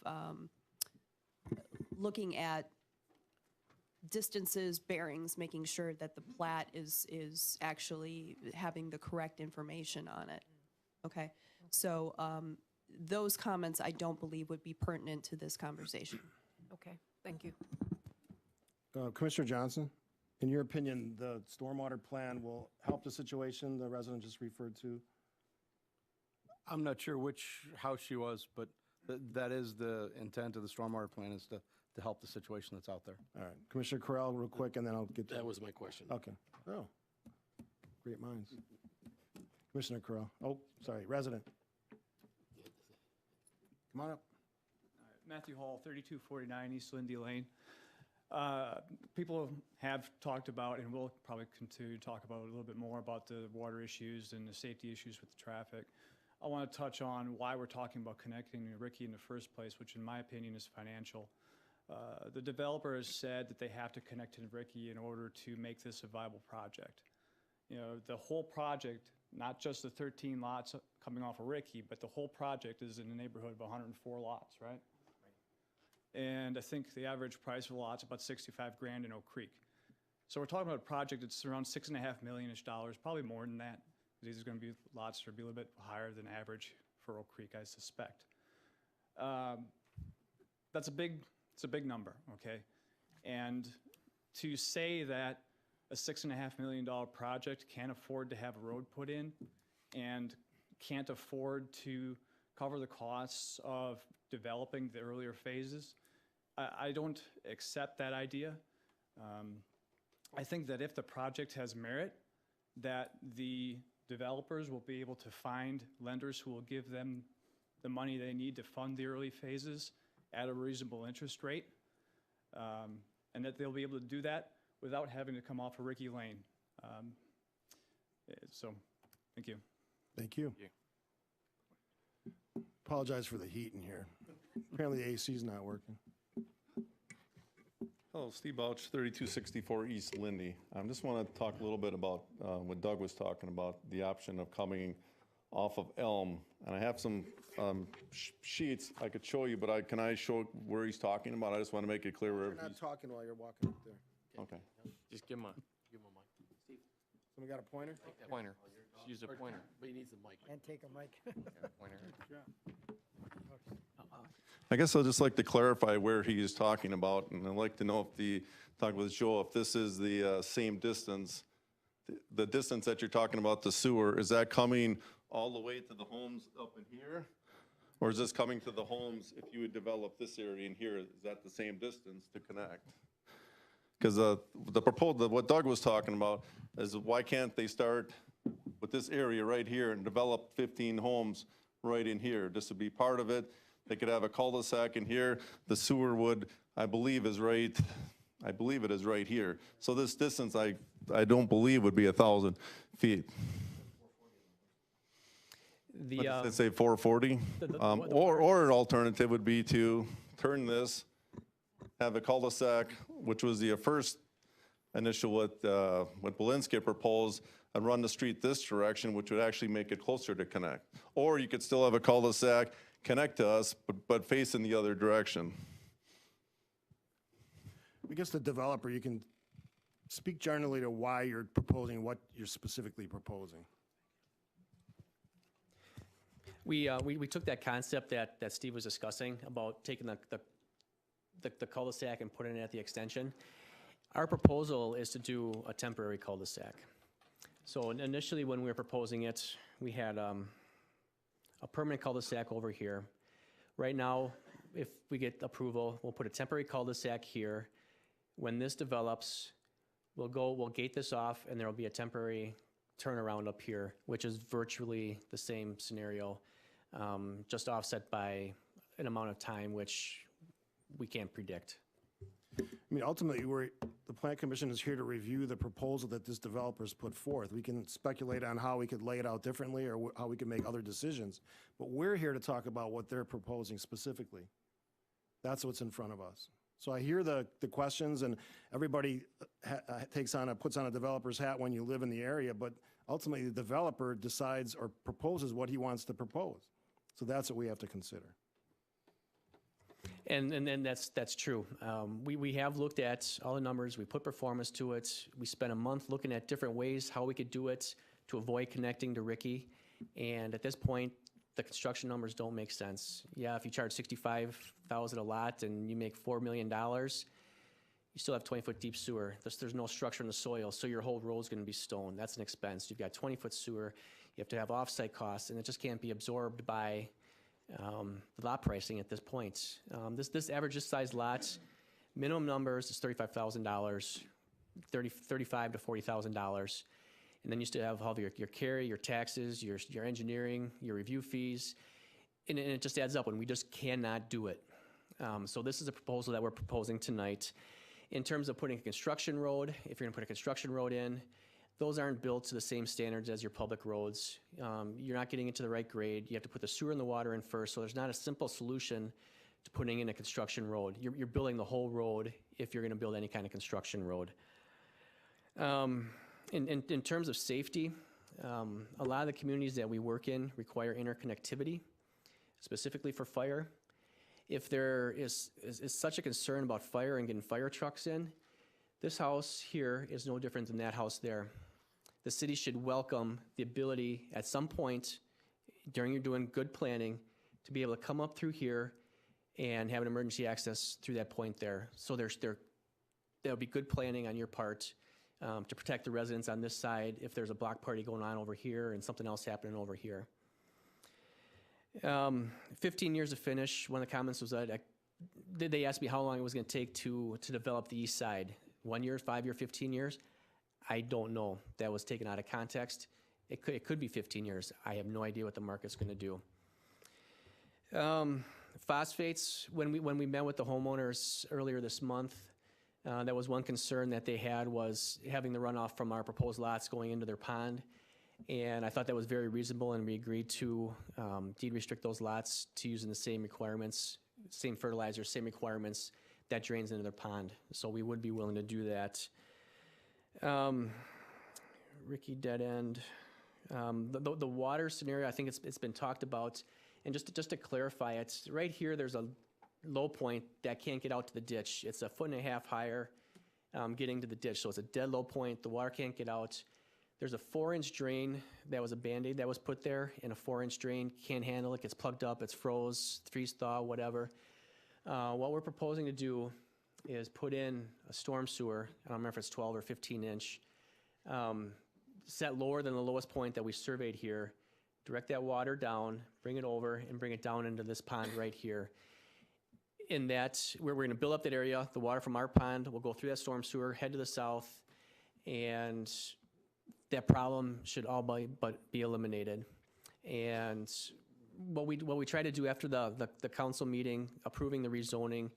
looking at distances, bearings, making sure that the plat is actually having the correct information on it. Okay, so those comments I don't believe would be pertinent to this conversation. Okay, thank you. Commissioner Johnson, in your opinion, the stormwater plan will help the situation the resident just referred to? I'm not sure which house she was, but that is the intent of the stormwater plan, is to help the situation that's out there. All right, Commissioner Correll, real quick, and then I'll get to... That was my question. Okay. Oh, great minds. Commissioner Correll. Oh, sorry, resident. Come on up. Matthew Hall, 3249 East Lindy Lane. People have talked about, and will probably continue to talk about a little bit more about the water issues and the safety issues with the traffic. I want to touch on why we're talking about connecting Ricky in the first place, which in my opinion is financial. The developer has said that they have to connect to Ricky in order to make this a viable project. The whole project, not just the 13 lots coming off of Ricky, but the whole project is in the neighborhood of 104 lots, right? And I think the average price of a lot's about 65 grand in Oak Creek. So we're talking about a project that's around $6.5 million-ish, probably more than that. These are going to be lots that are a little bit higher than average for Oak Creek, I suspect. It's a big number, okay? And to say that a $6.5 million project can't afford to have a road put in and can't afford to cover the costs of developing the earlier phases, I don't accept that idea. I think that if the project has merit, that the developers will be able to find lenders who will give them the money they need to fund the early phases at a reasonable interest rate, and that they'll be able to do that without having to come off of Ricky Lane. So, thank you. Thank you. Apologize for the heat in here. Apparently the AC's not working. Hello, Steve Bouch, 3264 East Lindy. I just want to talk a little bit about what Doug was talking about, the option of coming off of Elm. And I have some sheets I could show you, but can I show where he's talking about? I just want to make it clear where You're not talking while you're walking up there. Okay. Just give him a mic. Steve, Someone got a pointer? pointer. Just use a pointer. But he needs a mic. And take a mic. Pointer. I guess I'd just like to clarify where he is talking about, and I'd like to know if talk with Joe, if this is the same distance, the distance that you're talking about, the sewer, is that coming all the way to the homes up in here? Or is this coming to the homes if you would develop this area in here? Is that the same distance to connect? Because the proposal, what Doug was talking about, is why can't they start with this area right here and develop 15 homes right in here? This would be part of it. They could have a cul-de-sac in here. The sewer would, I believe it is right here. So this distance, I I don't believe would be 1,000 feet. The, What does it say, 440? Or an alternative would be to turn this, have a cul-de-sac, which was the first initial what Belinsky proposed, and run the street this direction, which would actually make it closer to connect. Or you could still have a cul-de-sac connect to us, but face in the other direction. I guess the developer, you can speak generally to why you're proposing what you're specifically proposing. We took that concept that Steve was discussing about taking the cul-de-sac and putting it at the extension. Our proposal is to do a temporary cul-de-sac. So initially, when we were proposing it, we had a permanent cul-de-sac over here. Right now, if we get approval, we'll put a temporary cul-de-sac here. When this develops, we'll gate this off, and there will be a temporary turnaround up here, which is virtually the same scenario, just offset by an amount of time which we can't predict. I mean, ultimately, the Plan Commission is here to review the proposal that this developer's put forth. We can speculate on how we could lay it out differently or how we could make other decisions, but we're here to talk about what they're proposing specifically. That's what's in front of us. So I hear the questions, and everybody puts on a developer's hat when you live in the area, but ultimately the developer decides or proposes what he wants to propose. So that's what we have to consider. And that's true. We have looked at all the numbers. We put performance to it. We spent a month looking at different ways how we could do it to avoid connecting to Ricky. And at this point, the construction numbers don't make sense. Yeah, if you charge $65,000 a lot and you make $4 million, you still have 20-foot deep sewer. There's no structure in the soil, so your whole road's going to be stone. That's an expense. You've got 20-foot sewer. You have to have off-site costs, and it just can't be absorbed by the lot pricing at this point. This average this size lot, minimum numbers is $35,000, $35,000 to $40,000. And then you still have all of your carry, your taxes, your engineering, your review fees, and it just adds up, and we just cannot do it. So this is a proposal that we're proposing tonight. In terms of putting a construction road, if you're gonna put a construction road in, those aren't built to the same standards as your public roads. You're not getting it to the right grade. You have to put the sewer and the water in first, so there's not a simple solution to putting in a construction road. You're building the whole road if you're gonna build any kind of construction road. In terms of safety, a lot of the communities that we work in require interconnectivity, specifically for fire. If there is such a concern about fire and getting fire trucks in, this house here is no different than that house there. The city should welcome the ability at some point during your doing good planning to be able to come up through here and have an emergency access through that point there. So there'll be good planning on your part to protect the residents on this side if there's a block party going on over here and something else happening over here. 15 years to finish. One of the comments was that they asked me how long it was going to take to develop the east side. 1 year, 5 year, 15 years? I don't know. That was taken out of context. It could be 15 years. I have no idea what the market's going to do. Phosphates, when we met with the homeowners earlier this month, that was one concern that they had, was having the runoff from our proposed lots going into their pond. And I thought that was very reasonable, and we agreed to deed restrict those lots to using the same requirements, same fertilizer, same requirements that drains into their pond. So we would be willing to do that. Ricky Dead End. The water scenario, I think it's been talked about. And just to clarify, it's right here, there's a low point that can't get out to the ditch. It's 1.5 feet higher getting to the ditch. So it's a dead low point. The water can't get out. There's a 4-inch drain that was a Band-Aid that was put there, and a 4-inch drain can't handle it, gets plugged up, it's froze, freeze thaw, whatever. What we're proposing to do is put in a storm sewer, I don't remember if it's 12 or 15-inch, set lower than the lowest point that we surveyed here, direct that water down, bring it over, and bring it down into this pond right here. In that, we're going to build up that area. The water from our pond will go through that storm sewer, head to the south, and that problem should all be eliminated. And what we tried to do after the council meeting approving the rezoning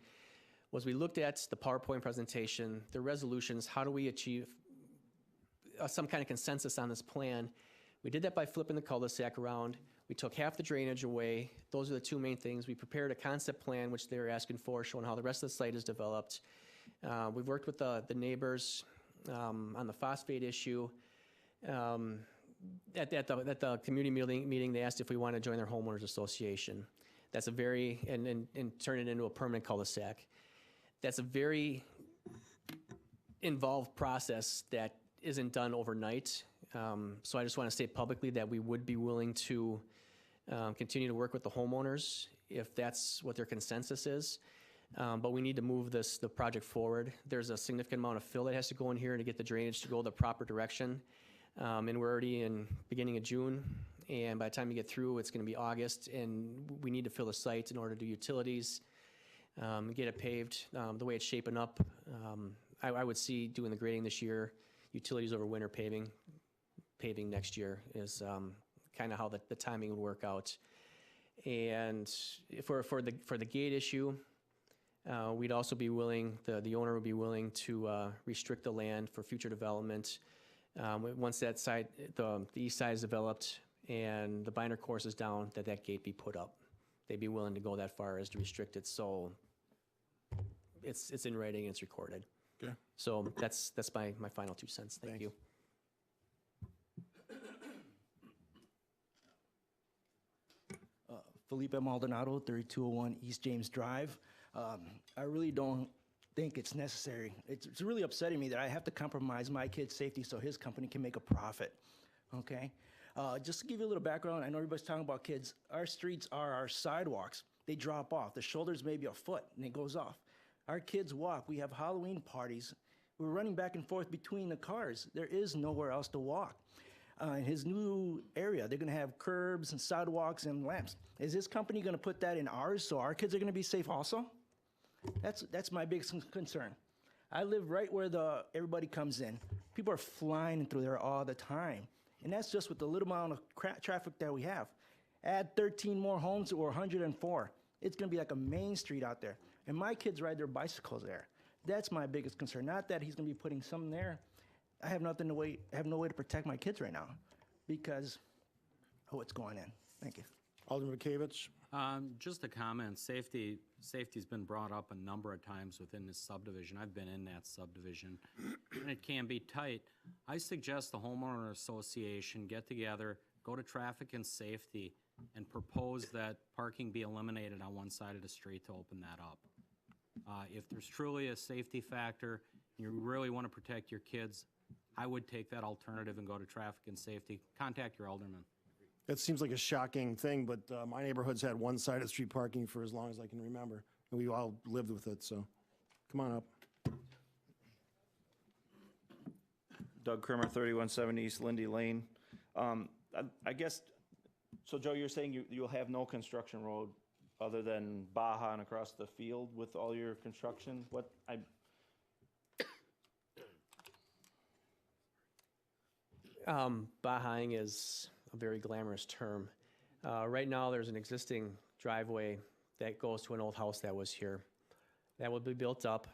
was we looked at the PowerPoint presentation, the resolutions, how do we achieve some kind of consensus on this plan. We did that by flipping the cul-de-sac around. We took half the drainage away. Those are the two main things. We prepared a concept plan, which they were asking for, showing how the rest of the site is developed. We've worked with the neighbors on the phosphate issue. At the community meeting, they asked if we want to join their homeowners association. That's a very, and turn it into a permanent cul-de-sac. That's a very involved process that isn't done overnight. So I just want to state publicly that we would be willing to continue to work with the homeowners if that's what their consensus is. But we need to move the project forward. There's a significant amount of fill that has to go in here to get the drainage to go the proper direction. And we're already in beginning of June. And by the time you get through, it's going to be August. And we need to fill the site in order to do utilities, get it paved. The way it's shaping up, I would see doing the grading this year, utilities over winter paving next year is kind of how the timing would work out. And for the gate issue, we'd also be willing, the owner would be willing to restrict the land for future development. Once that side, the east side is developed and the binder course is down, that gate be put up. They'd be willing to go that far as to restrict it, so it's in writing, it's recorded. Okay. So that's my final 2 cents. Thank you. Felipe Maldonado, 3201 East James Drive. I really don't think it's necessary. It's really upsetting me that I have to compromise my kid's safety so his company can make a profit, okay? Just to give you a little background, I know everybody's talking about kids. Our streets are our sidewalks. They drop off. The shoulder's maybe a foot, and it goes off. Our kids walk. We have Halloween parties. We're running back and forth between the cars. There is nowhere else to walk. In his new area, they're going to have curbs and sidewalks and lamps. Is this company going to put that in ours so our kids are going to be safe also? That's my biggest concern. I live right where everybody comes in. People are flying through there all the time. And that's just with the little amount of traffic that we have. Add 13 more homes or 104. It's going to be like a main street out there. And my kids ride their bicycles there. That's my biggest concern. Not that he's going to be putting some there. I have no way to protect my kids right now because of what's going in. Thank you. Alderman Bekavich. Just a comment. Safety's been brought up a number of times within this subdivision. I've been in that subdivision, and it can be tight. I suggest the homeowner association get together, go to traffic and safety, and propose that parking be eliminated on one side of the street to open that up. If there's truly a safety factor, and you really want to protect your kids, I would take that alternative and go to traffic and safety. Contact your alderman. That seems like a shocking thing, but my neighborhood's had one side of street parking for as long as I can remember, and we all lived with it, so come on up. Doug Krimmer, 3170 East Lindy Lane. I guess, so Joe, you're saying you'll have no construction road other than Baja and across the field with all your construction? Bahaing is a very glamorous term. Right now, there's an existing driveway that goes to an old house that was here. That will be built up.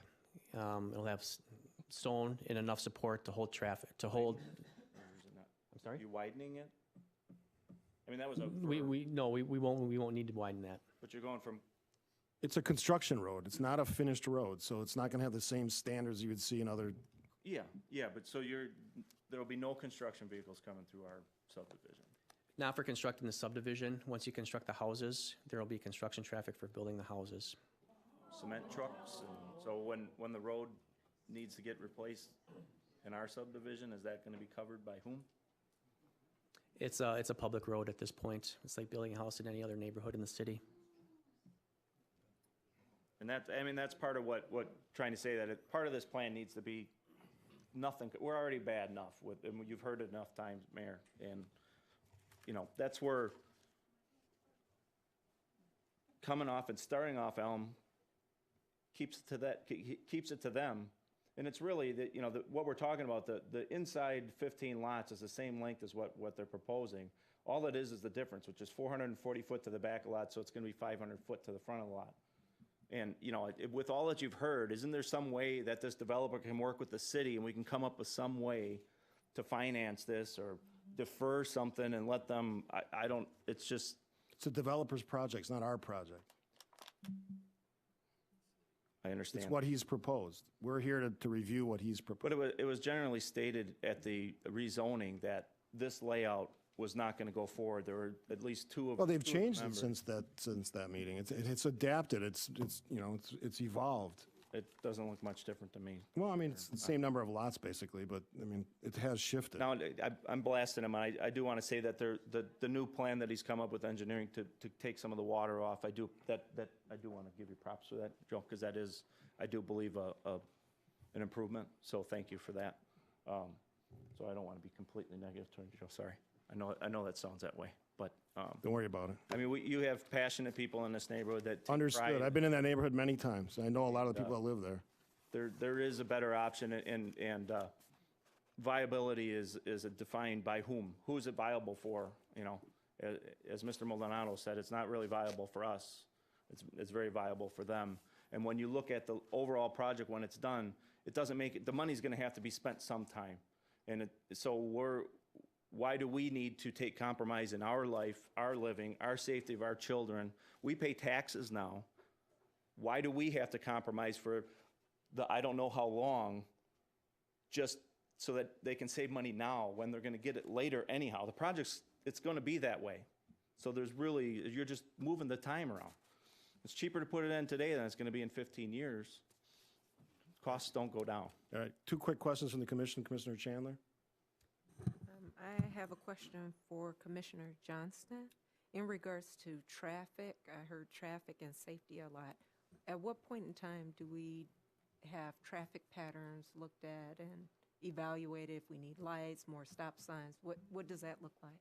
It'll have stone and enough support to hold traffic, to hold. I'm sorry? Are you widening it? I mean, that was a. No, we won't need to widen that. But you're going from. It's a construction road. It's not a finished road, so it's not going to have the same standards you would see in other. Yeah, but so there'll be no construction vehicles coming through our subdivision. Not for constructing the subdivision. Once you construct the houses, there will be construction traffic for building the houses. Cement trucks, and so when the road needs to get replaced in our subdivision, is that going to be covered by whom? It's a public road at this point. It's like building a house in any other neighborhood in the city. And that's part of what trying to say that part of this plan needs to be nothing. We're already bad enough with, and you've heard it enough times, Mayor, and that's where coming off and starting off Elm keeps it to them, and it's really that what we're talking about. The inside 15 lots is the same length as what they're proposing. All it is the difference, which is 440 foot to the back of the lot, so it's going to be 500 foot to the front of the lot. And, with all that you've heard, isn't there some way that this developer can work with the city and we can come up with some way to finance this or defer something and let them, I don't, it's just, It's a developer's project, it's not our project. I understand. It's what he's proposed. We're here to review what he's proposed. But it was generally stated at the rezoning that this layout was not going to go forward. There were at least two of. Well, they've two of the changed it members. since that meeting. It's adapted, it's evolved. It doesn't look much different to me. Well, I mean, it's the same number of lots basically, but I mean, it has shifted. Now, I'm blasting him. I do want to say that the new plan that he's come up with engineering to take some of the water off, I do want to give you props for that, Joe, because that is, I do believe, an improvement. So thank you for that. So I don't want to be completely negative towards Joe. Sorry. I know that sounds that way, but Don't worry about it. I mean, you have passionate people in this neighborhood that take Understood. pride. I've been in that neighborhood many times. I know a lot of the people that live there. There is a better option, and viability is defined by whom? Who is it viable for? You know, as Mr. Maldonado said, it's not really viable for us. It's very viable for them. And when you look at the overall project when it's done, it doesn't make it. The money's going to have to be spent sometime, and why do we need to take compromise in our life, our living, our safety of our children? We pay taxes now. Why do we have to compromise for I don't know how long, just so that they can save money now when they're going to get it later anyhow? The project's, it's going to be that way. So you're just moving the time around. It's cheaper to put it in today than it's going to be in 15 years. Costs don't go down. All right, two quick questions from the commission. Commissioner Chandler? I have a question for Commissioner Johnston. In regards to traffic, I heard traffic and safety a lot. At what point in time do we have traffic patterns looked at and evaluated if we need lights, more stop signs? What does that look like?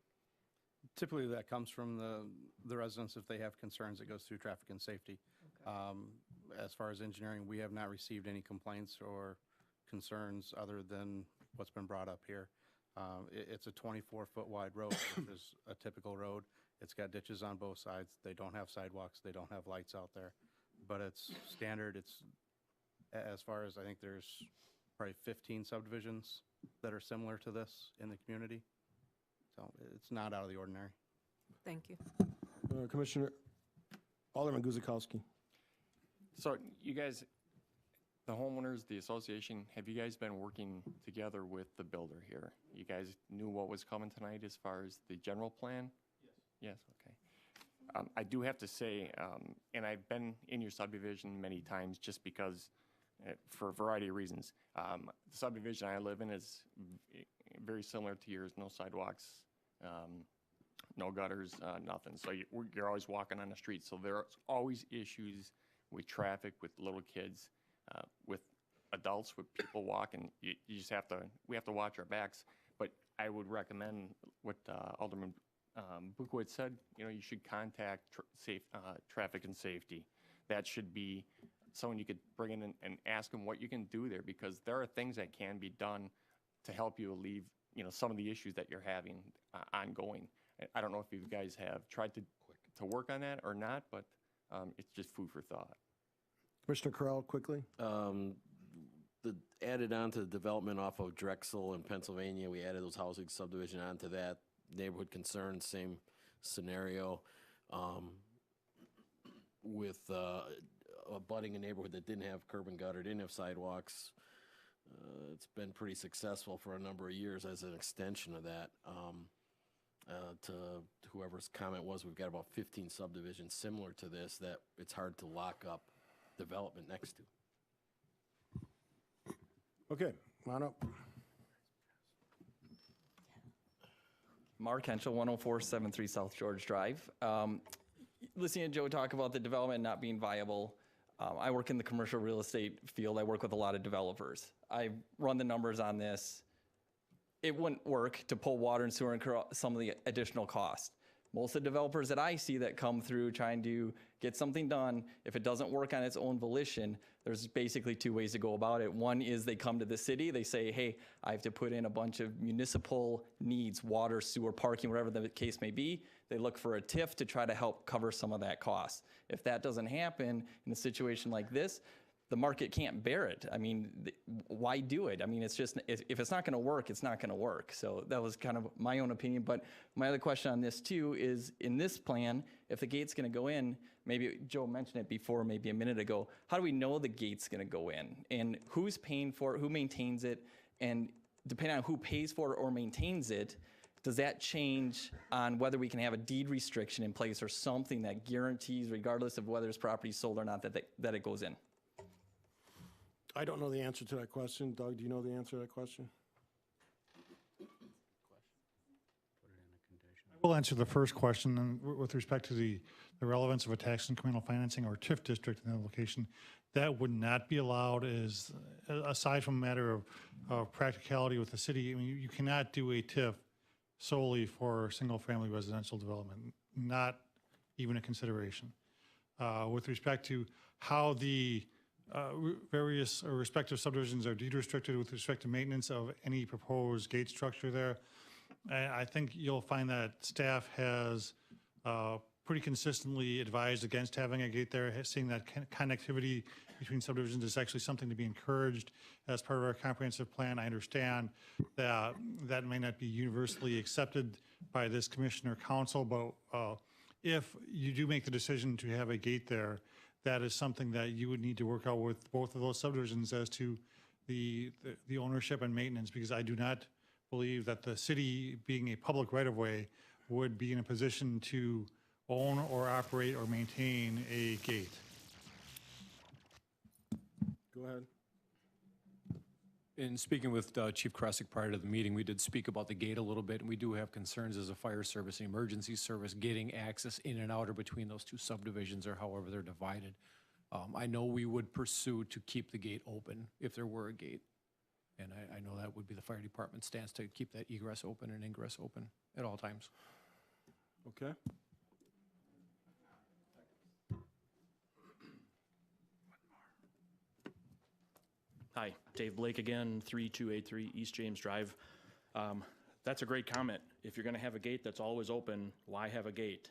Typically, that comes from the residents if they have concerns. It goes through traffic and safety. As far as engineering, we have not received any complaints or concerns other than what's been brought up here. It's a 24-foot wide road, which is a typical road. It's got ditches on both sides. They don't have sidewalks. They don't have lights out there. But it's standard. It's, as far as I think there's probably 15 subdivisions that are similar to this in the community. So it's not out of the ordinary. Thank you. Commissioner, Alderman Guzikowski. So you guys, the homeowners, the association, have you guys been working together with the builder here? You guys knew what was coming tonight as far as the general plan? Yes. Yes, okay. I do have to say, and I've been in your subdivision many times just because, for a variety of reasons. The subdivision I live in is very similar to yours, no sidewalks, no gutters, nothing. So you're always walking on the street. So there's always issues with traffic, with little kids, with adults, with people walking. You just have to, we have to watch our backs. But I would recommend what Alderman Bukowitz said, you know, you should contact traffic and safety. That should be someone you could bring in and ask them what you can do there, because there are things that can be done to help you alleviate, you know, some of the issues that you're having ongoing. I don't know if you guys have tried to work on that or not, but it's just food for thought. Commissioner Corral, quickly. Added on to the development off of Drexel in Pennsylvania, we added those housing subdivision onto that. Neighborhood concerns, same scenario. With abutting a neighborhood that didn't have curb and gutter, didn't have sidewalks. It's been pretty successful for a number of years as an extension of that. To whoever's comment was, we've got about 15 subdivisions similar to this that it's hard to lock up development next to. Okay, come on up. Mark Henschel, 10473 South George Drive. Listening to Joe talk about the development not being viable, I work in the commercial real estate field. I work with a lot of developers. I run the numbers on this. It wouldn't work to pull water and sewer and some of the additional costs. Most of the developers that I see that come through trying to get something done, if it doesn't work on its own volition, there's basically two ways to go about it. One is they come to the city, they say, hey, I have to put in a bunch of municipal needs, water, sewer, parking, whatever the case may be. They look for a TIF to try to help cover some of that cost. If that doesn't happen in a situation like this, the market can't bear it. I mean, why do it? I mean, it's just, if it's not going to work, it's not going to work. So that was kind of my own opinion. But my other question on this too is, in this plan, if the gate's going to go in, maybe Joe mentioned it before, maybe a minute ago, how do we know the gate's going to go in? And who's paying for it? Who maintains it? And depending on who pays for it or maintains it, does that change on whether we can have a deed restriction in place or something that guarantees, regardless of whether this property is sold or not, that it goes in? I don't know the answer to that question. Doug, do you know the answer to that question? I will answer the first question and with respect to the relevance of a tax incremental financing or TIF district in that location. That would not be allowed as, aside from a matter of practicality with the city. I mean, you cannot do a TIF solely for single-family residential development, not even a consideration. With respect to how the various or respective subdivisions are deed restricted with respect to maintenance of any proposed gate structure there, I think you'll find that staff has pretty consistently advised against having a gate there, seeing that connectivity between subdivisions is actually something to be encouraged as part of our comprehensive plan. I understand that that may not be universally accepted by this commission or council, but if you do make the decision to have a gate there, that is something that you would need to work out with both of those subdivisions as to the ownership and maintenance, because I do not believe that the city, being a public right-of-way, would be in a position to own or operate or maintain a gate. Go ahead. In speaking with Chief Kresick prior to the meeting, we did speak about the gate a little bit, and we do have concerns as a fire service and emergency service getting access in and out or between those two subdivisions or however they're divided. I know we would pursue to keep the gate open if there were a gate. And I know that would be the fire department's stance, to keep that egress open and ingress open at all times. Okay. Hi, Dave Blake again, 3283 East James Drive. That's a great comment. If you're gonna have a gate that's always open, why have a gate?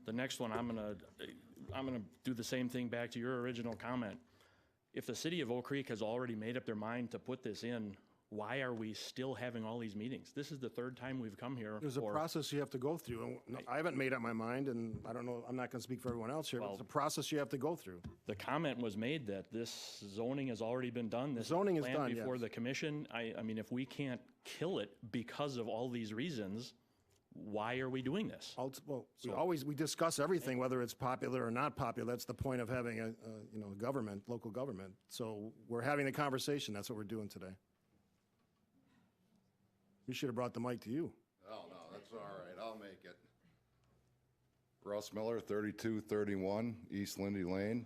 The next one, I'm gonna do the same thing back to your original comment. If the city of Oak Creek has already made up their mind to put this in, why are we still having all these meetings? This is the third time we've come here. There's a process you have to go through. And I haven't made up my mind, and I don't know, I'm not going to speak for everyone else here, but it's a process you have to go through. The comment was made that this zoning has already been done. This Zoning is plan done, before yes. the commission. I mean, if we can't kill it because of all these reasons, why are we doing this? Well, we discuss everything, whether it's popular or not popular. That's the point of having a government, local government. So we're having a conversation. That's what we're doing today. We should have brought the mic to you. Oh, no, that's all right. I'll make it. Russ Miller, 3231 East Lindy Lane.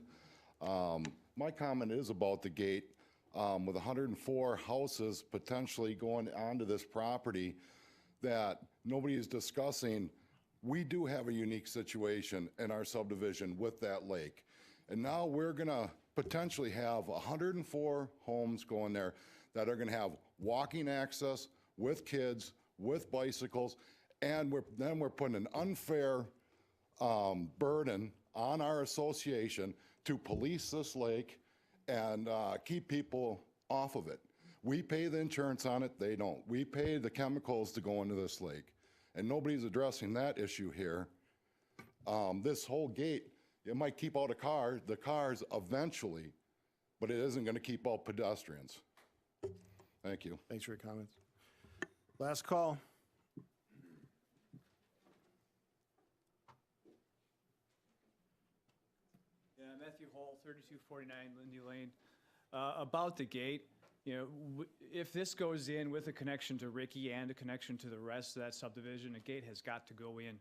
My comment is about the gate. With 104 houses potentially going onto this property that nobody is discussing, we do have a unique situation in our subdivision with that lake. And now we're going to potentially have 104 homes going there that are going to have walking access with kids, with bicycles, and then we're putting an unfair burden on our association to police this lake and keep people off of it. We pay the insurance on it, they don't. We pay the chemicals to go into this lake, and nobody's addressing that issue here. This whole gate, it might keep out the cars eventually, but it isn't going to keep out pedestrians. Thank you. Thanks for your comments. Last call. Yeah, Matthew Hall, 3249 Lindy Lane. About the gate, if this goes in with a connection to Ricky and a connection to the rest of that subdivision, a gate has got to go in.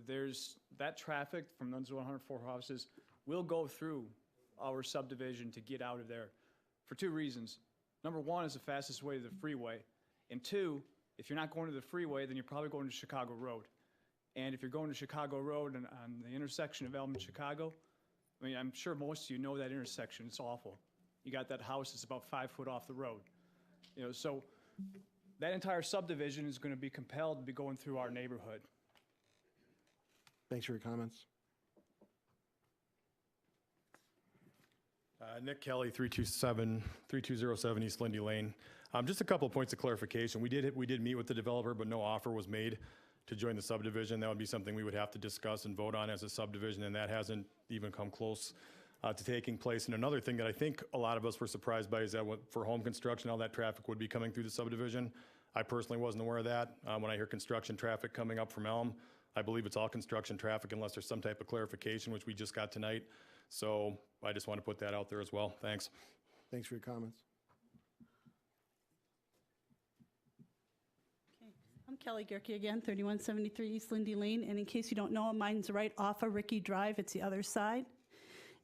There's that traffic from those 104 houses will go through our subdivision to get out of there for two reasons. Number one is the fastest way to the freeway. And two, if you're not going to the freeway, then you're probably going to Chicago Road. And if you're going to Chicago Road and on the intersection of Elm and Chicago, I mean, I'm sure most of you know that intersection. It's awful. You got that house that's about 5 foot off the road. So that entire subdivision is going to be compelled to be going through our neighborhood. Thanks for your comments. Nick Kelly, 3207 East Lindy Lane. Just a couple of points of clarification. We did meet with the developer, but no offer was made to join the subdivision. That would be something we would have to discuss and vote on as a subdivision, and that hasn't even come close to taking place. And another thing that I think a lot of us were surprised by is that for home construction, all that traffic would be coming through the subdivision. I personally wasn't aware of that. When I hear construction traffic coming up from Elm, I believe it's all construction traffic unless there's some type of clarification, which we just got tonight. So I just want to put that out there as well. Thanks. Thanks for your comments. I'm Kelly Gerke again, 3173 East Lindy Lane, and in case you don't know, mine's right off of Ricky Drive. It's the other side.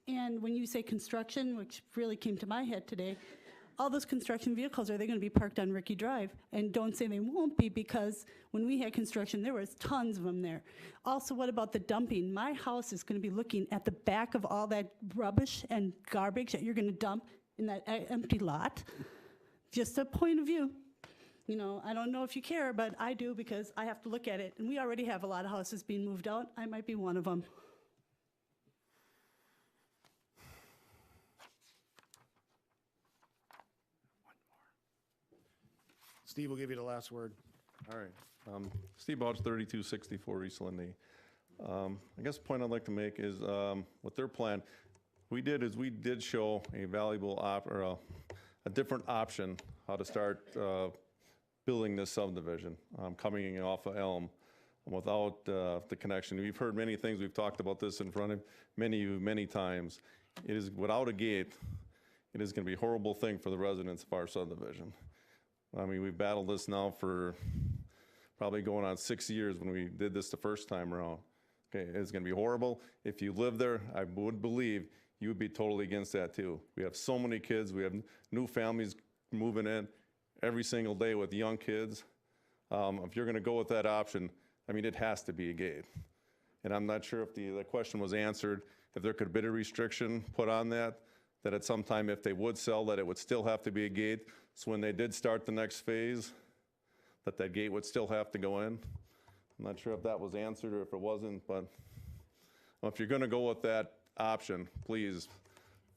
And when you say construction, which really came to my head today, all those construction vehicles, are they going to be parked on Ricky Drive? And don't say they won't be, because when we had construction, there was tons of them there. Also, what about the dumping? My house is going to be looking at the back of all that rubbish and garbage that you're going to dump in that empty lot. Just a point of view. You know, I don't know if you care, but I do, because I have to look at it. And we already have a lot of houses being moved out. I might be one of them. Steve will give you the last word. All right. Steve Bouch, 3264 East Lindy. I guess the point I'd like to make is with their plan, we did show a valuable a different option how to start building this subdivision, coming off of Elm without the connection. We've heard many things. We've talked about this in front of many times. It is without a gate. It is going to be a horrible thing for the residents of our subdivision. I mean, we've battled this now for probably going on 6 years when we did this the first time around. Okay, it's going to be horrible. If you live there, I would believe you would be totally against that too. We have so many kids. We have new families moving in every single day with young kids. If you're going to go with that option, I mean, it has to be a gate. And I'm not sure if the question was answered, if there could be a restriction put on that at some time, if they would sell, that it would still have to be a gate. So when they did start the next phase, that gate would still have to go in. I'm not sure if that was answered or if it wasn't, but if you're going to go with that option, please,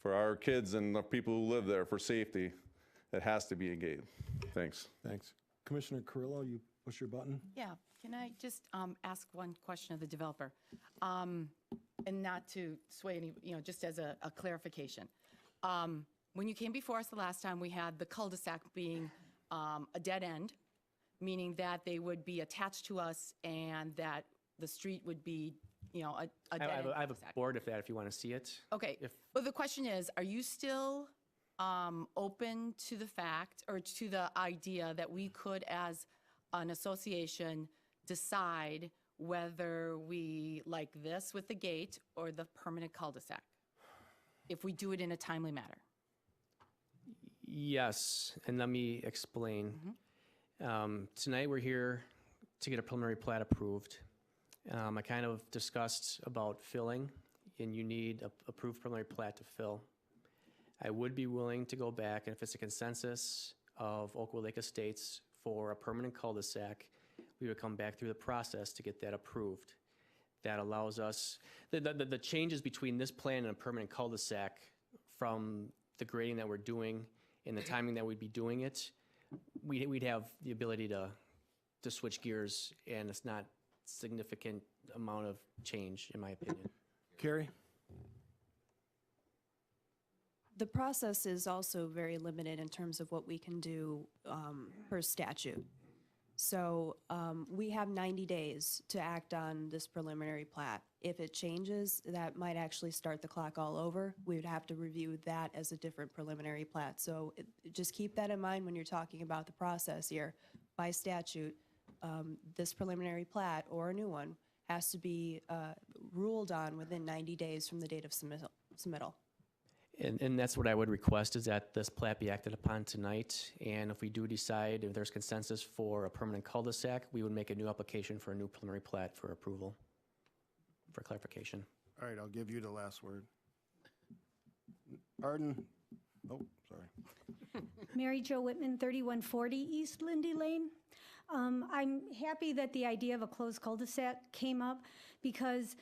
for our kids and the people who live there, for safety, it has to be a gate. Thanks. Thanks. Commissioner Carrillo, you push your button. Yeah, can I just ask one question of the developer? And not to sway any, just as a clarification. When you came before us the last time, we had the cul-de-sac being a dead end, meaning that they would be attached to us and that the street would be, a dead end. I have a board if you want to see it. Okay, well, the question is, are you still open to the fact or to the idea that we could, as an association, decide whether we like this with the gate or the permanent cul-de-sac, if we do it in a timely manner? Yes, and let me explain. Tonight we're here to get a preliminary plat approved. I kind of discussed about filling, and you need a approved preliminary plat to fill. I would be willing to go back, and if it's a consensus of Oakwood Lake Estates for a permanent cul-de-sac, we would come back through the process to get that approved. That allows us, the changes between this plan and a permanent cul-de-sac, from the grading that we're doing and the timing that we'd be doing it, we'd have the ability to switch gears, and it's not significant amount of change, in my opinion. Carrie? The process is also very limited in terms of what we can do per statute. So we have 90 days to act on this preliminary plat. If it changes, that might actually start the clock all over. We would have to review that as a different preliminary plat. So just keep that in mind when you're talking about the process here. By statute, this preliminary plat or a new one has to be ruled on within 90 days from the date of submittal. And that's what I would request, is that this plat be acted upon tonight. And if we do decide, if there's consensus for a permanent cul-de-sac, we would make a new application for a new preliminary plat for approval, for clarification. All right, I'll give you the last word. Arden? Oh, sorry. Mary Jo Whitman, 3140 East Lindy Lane. I'm happy that the idea of a closed cul-de-sac came up, because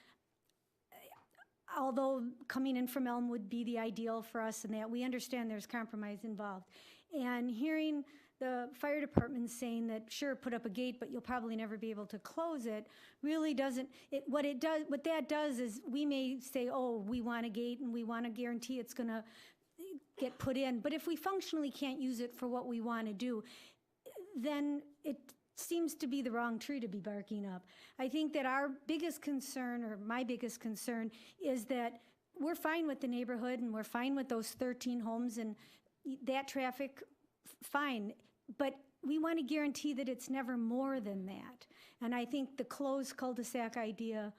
although coming in from Elm would be the ideal for us, and that we understand there's compromise involved. And hearing the fire department saying that, sure, put up a gate, but you'll probably never be able to close it, really doesn't, what that does is we may say, oh, we want a gate and we want to guarantee it's going to get put in. But if we functionally can't use it for what we want to do, then it seems to be the wrong tree to be barking up. I think that our biggest concern, or my biggest concern, is that we're fine with the neighborhood and we're fine with those 13 homes and that traffic, fine. But we want to guarantee that it's never more than that. And I think the closed cul-de-sac idea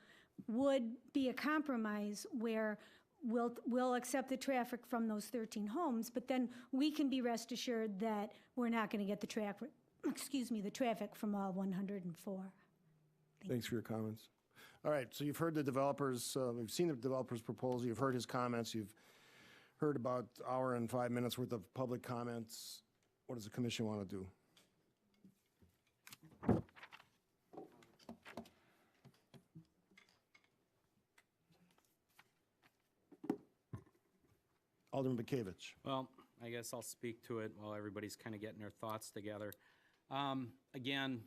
would be a compromise where we'll accept the traffic from those 13 homes, but then we can be rest assured that we're not going to get the traffic, the traffic from all 104. Thanks for your comments. All right, so you've heard the developers, we've seen the developer's proposal, you've heard his comments, you've heard about hour and 5 minutes worth of public comments. What does the commission want to do? Alderman Bekavich. Well, I guess I'll speak to it while everybody's kind of getting their thoughts together. Again,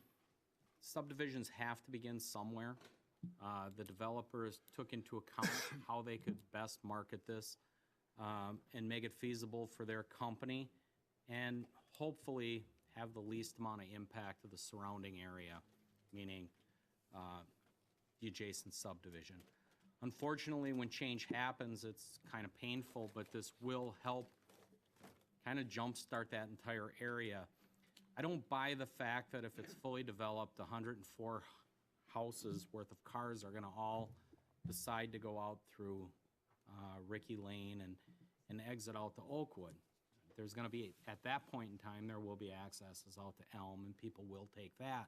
subdivisions have to begin somewhere. The developers took into account how they could best market this and make it feasible for their company and hopefully have the least amount of impact to the surrounding area, meaning the adjacent subdivision. Unfortunately, when change happens, it's kind of painful, but this will help kind of jumpstart that entire area. I don't buy the fact that if it's fully developed, 104 houses worth of cars are going to all decide to go out through Ricky Lane and exit out to Oakwood. There's going to be, at that point in time, there will be accesses out to Elm, and people will take that.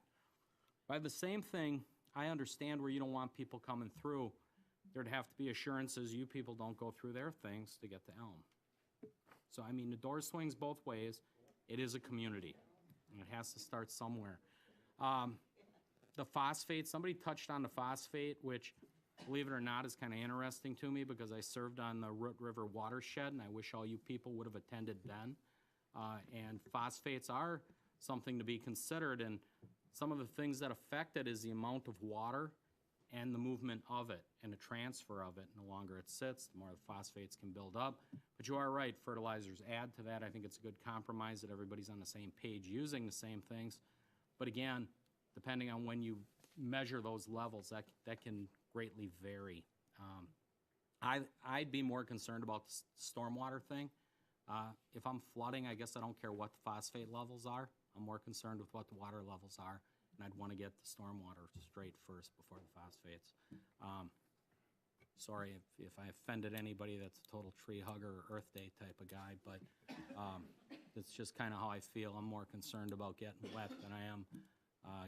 By the same thing, I understand where you don't want people coming through. There'd have to be assurances you people don't go through their things to get to Elm. So, I mean, the door swings both ways. It is a community, and it has to start somewhere. The phosphate, somebody touched on the phosphate, which, believe it or not, is kind of interesting to me because I served on the Root River watershed, and I wish all you people would have attended then. And phosphates are something to be considered, and some of the things that affect it is the amount of water and the movement of it and the transfer of it. And the longer it sits, the more the phosphates can build up. But you are right, fertilizers add to that. I think it's a good compromise that everybody's on the same page using the same things. But again, depending on when you measure those levels, that can greatly vary. I'd be more concerned about the stormwater thing. If I'm flooding, I guess I don't care what the phosphate levels are. I'm more concerned with what the water levels are, and I'd want to get the stormwater straight first before the phosphates. Sorry if I offended anybody that's a total tree hugger or Earth Day type of guy, but it's just kind of how I feel. I'm more concerned about getting wet than I am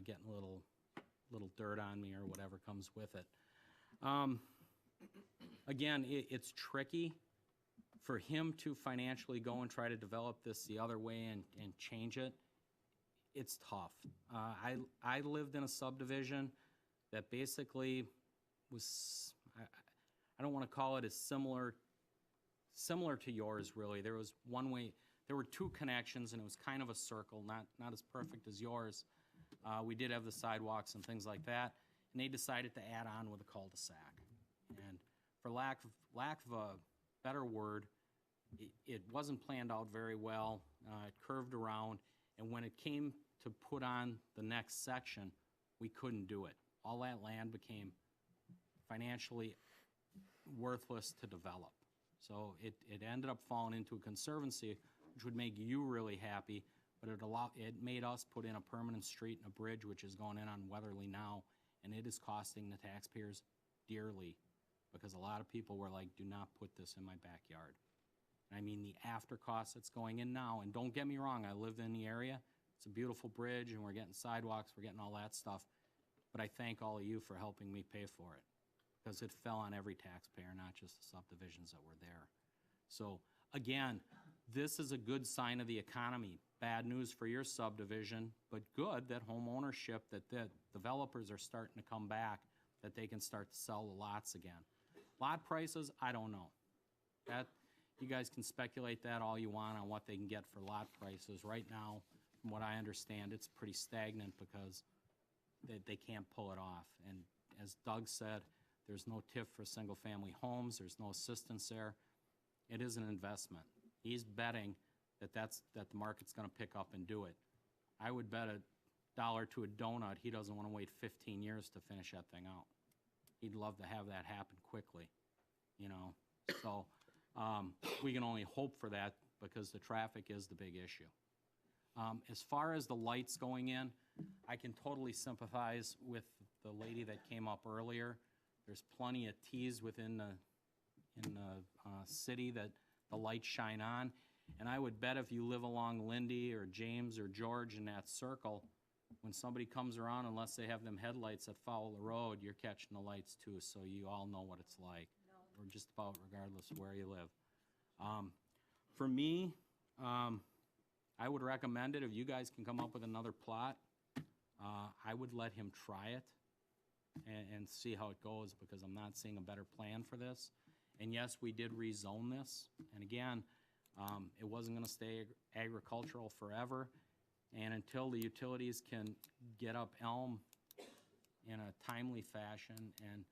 getting a little dirt on me or whatever comes with it. Again, it's tricky for him to financially go and try to develop this the other way and change it. It's tough. I lived in a subdivision that basically was, I don't want to call it as similar to yours, really. There was one way, there were two connections, and it was kind of a circle, not as perfect as yours. We did have the sidewalks and things like that, and they decided to add on with a cul-de-sac. And for lack of a better word, it wasn't planned out very well. It curved around, and when it came to put on the next section, we couldn't do it. All that land became financially worthless to develop. So it ended up falling into a conservancy, which would make you really happy, but it made us put in a permanent street and a bridge, which is going in on Weatherly now, and it is costing the taxpayers dearly because a lot of people were like, do not put this in my backyard. And I mean the after cost that's going in now, and don't get me wrong, I live in the area. It's a beautiful bridge, and we're getting sidewalks, we're getting all that stuff, but I thank all of you for helping me pay for it because it fell on every taxpayer, not just the subdivisions that were there. So again, this is a good sign of the economy. Bad news for your subdivision, but good that home ownership, that the developers are starting to come back, that they can start to sell the lots again. Lot prices, I don't know. That, you guys can speculate that all you want on what they can get for lot prices. Right now, from what I understand, it's pretty stagnant because they can't pull it off. And as Doug said, there's no TIF for single-family homes, there's no assistance there. It is an investment. He's betting that the market's gonna pick up and do it. I would bet $1 to a donut, he doesn't wanna wait 15 years to finish that thing out. He'd love to have that happen quickly, you know? So, we can only hope for that because the traffic is the big issue. As far as the lights going in, I can totally sympathize with the lady that came up earlier. There's plenty of T's within the city that the lights shine on. And I would bet if you live along Lindy or James or George in that circle, when somebody comes around, unless they have them headlights that follow the road, you're catching the lights too, so you all know what it's like, or just about regardless of where you live. For me, I would recommend it. If you guys can come up with another plot, I would let him try it and see how it goes, because I'm not seeing a better plan for this. And yes, we did rezone this, and again, it wasn't gonna stay agricultural forever, and until the utilities can get up Elm in a timely fashion, and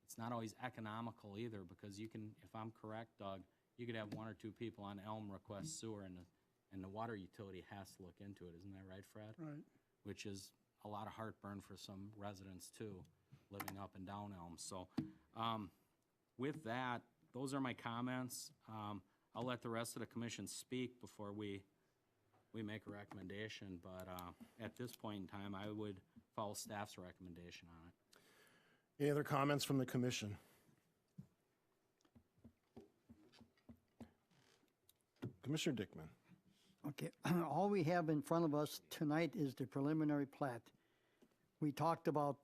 it's not always economical either, because you can, if I'm correct, Doug, you could have 1 or 2 people on Elm request sewer, and the water utility has to look into it, isn't that right, Fred? Right. Which is a lot of heartburn for some residents too, living up and down Elm. So, with that, those are my comments. I'll let the rest of the commission speak before we make a recommendation, but at this point in time, I would follow staff's recommendation on it. Any other comments from the commission? Commissioner Dickman. Okay, all we have in front of us tonight is the preliminary plat. We talked about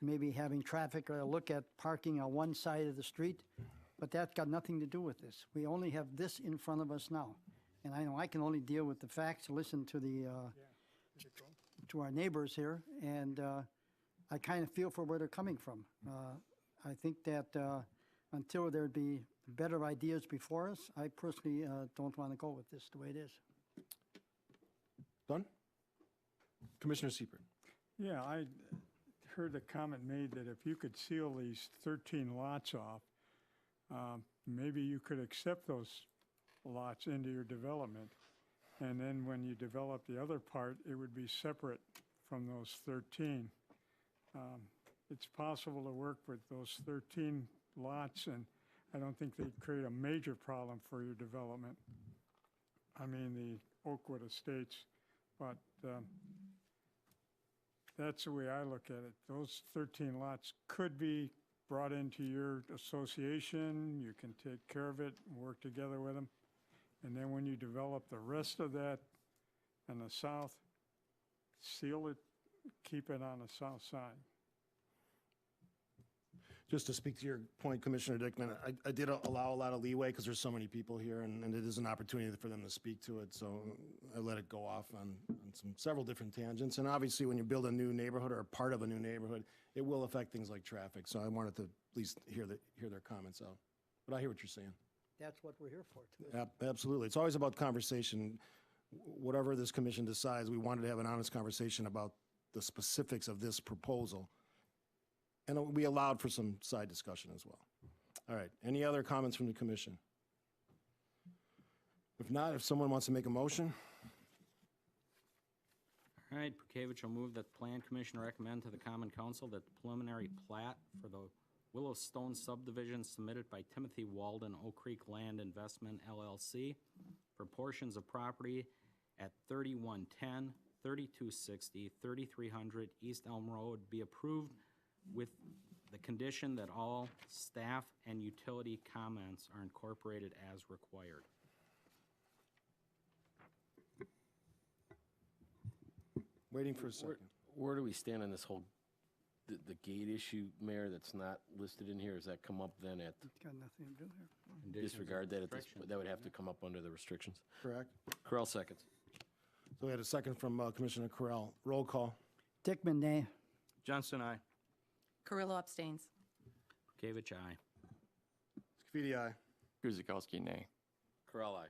maybe having traffic or a look at parking on one side of the street, but that's got nothing to do with this. We only have this in front of us now. And I know I can only deal with the facts, listen to to our neighbors here, and I kind of feel for where they're coming from. I think that until there'd be better ideas before us, I personally don't want to go with this the way it is. Done? Commissioner Siebert. Yeah, I heard the comment made that if you could seal these 13 lots off, maybe you could accept those lots into your development. And then when you develop the other part, it would be separate from those 13. It's possible to work with those 13 lots, and I don't think they'd create a major problem for your development. I mean, the Oakwood Estates, but that's the way I look at it. Those 13 lots could be brought into your association. You can take care of it and work together with them. And then when you develop the rest of that in the south, seal it, keep it on the south side. Just to speak to your point, Commissioner Dickman, I did allow a lot of leeway because there's so many people here, and it is an opportunity for them to speak to it, so I let it go off on several different tangents. And obviously, when you build a new neighborhood or part of a new neighborhood, it will affect things like traffic, so I wanted to at least hear their comments out. But I hear what you're saying. That's what we're here for, too. Absolutely. It's always about conversation. Whatever this commission decides, we wanted to have an honest conversation about the specifics of this proposal. And we allowed for some side discussion as well. All right, any other comments from the commission? If not, if someone wants to make a motion? All right, Purkevich will move that the Plan Commission recommend to the Common Council that the preliminary plat for the Willowstone subdivision submitted by Timothy Walden, Oak Creek Land Investment LLC for portions of property at 3110, 3260, 3300 East Elm Road be approved with the condition that all staff and utility comments are incorporated as required. Waiting for a second. Where do we stand on this whole, the gate issue, Mayor, that's not listed in here? Does that come up then at, It's got nothing to do here. disregard that at this, that would have to come up under the restrictions? Correct. Corral seconds. So we had a second from Commissioner Correll. Roll call. Dickman, nay. Johnston, aye. Carrillo abstains. Purkevich, aye. Graffiti, aye. Guzekowski, nay. Corral, aye.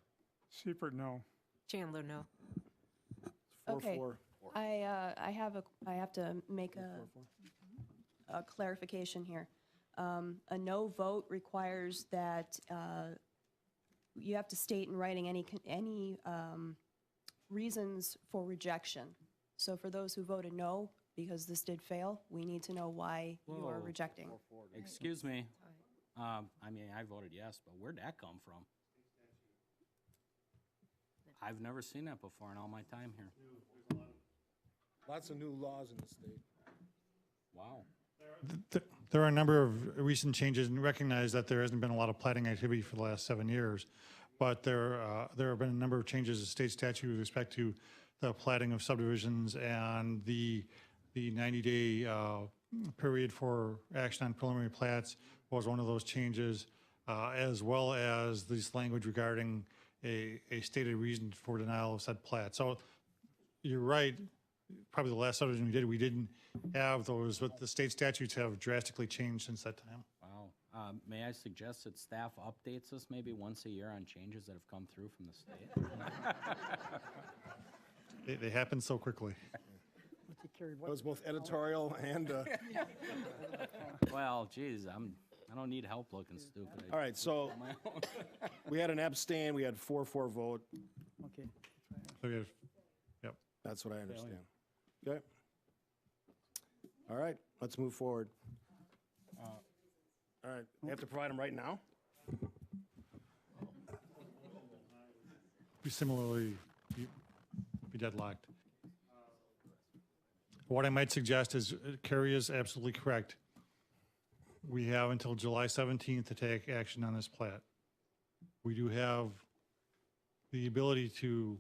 Seifert, no. Chandler, no. Okay. 4-4. I have to make a clarification here. A no vote requires that you have to state in writing any reasons for rejection. So for those who voted no, because this did fail, we need to know why you are Whoa. rejecting. Excuse me. I mean, I voted yes, but where'd that come from? I've never seen that before in all my time here. Lots of new laws in the state. Wow. There are a number of recent changes, and recognize that there hasn't been a lot of plating activity for the last 7 years. But there have been a number of changes to state statute with respect to the plating of subdivisions, and the 90-day period for action on preliminary plats was one of those changes, as well as this language regarding a stated reason for denial of said plat. So you're right, probably the last subdivision we didn't have those, but the state statutes have drastically changed since that time. Wow. May I suggest that staff updates us maybe once a year on changes that have come through from the state? They happen so quickly. That was both editorial and. Well, geez, I don't need help looking stupid. All right, so we had an abstain, we had 4-4 vote. Okay. So we have, yep. That's what I understand. Okay. All right, let's move forward. All right, we have to provide them right now? Be similarly be deadlocked. What I might suggest is, Carrie is absolutely correct. We have until July 17th to take action on this plat. We do have the ability to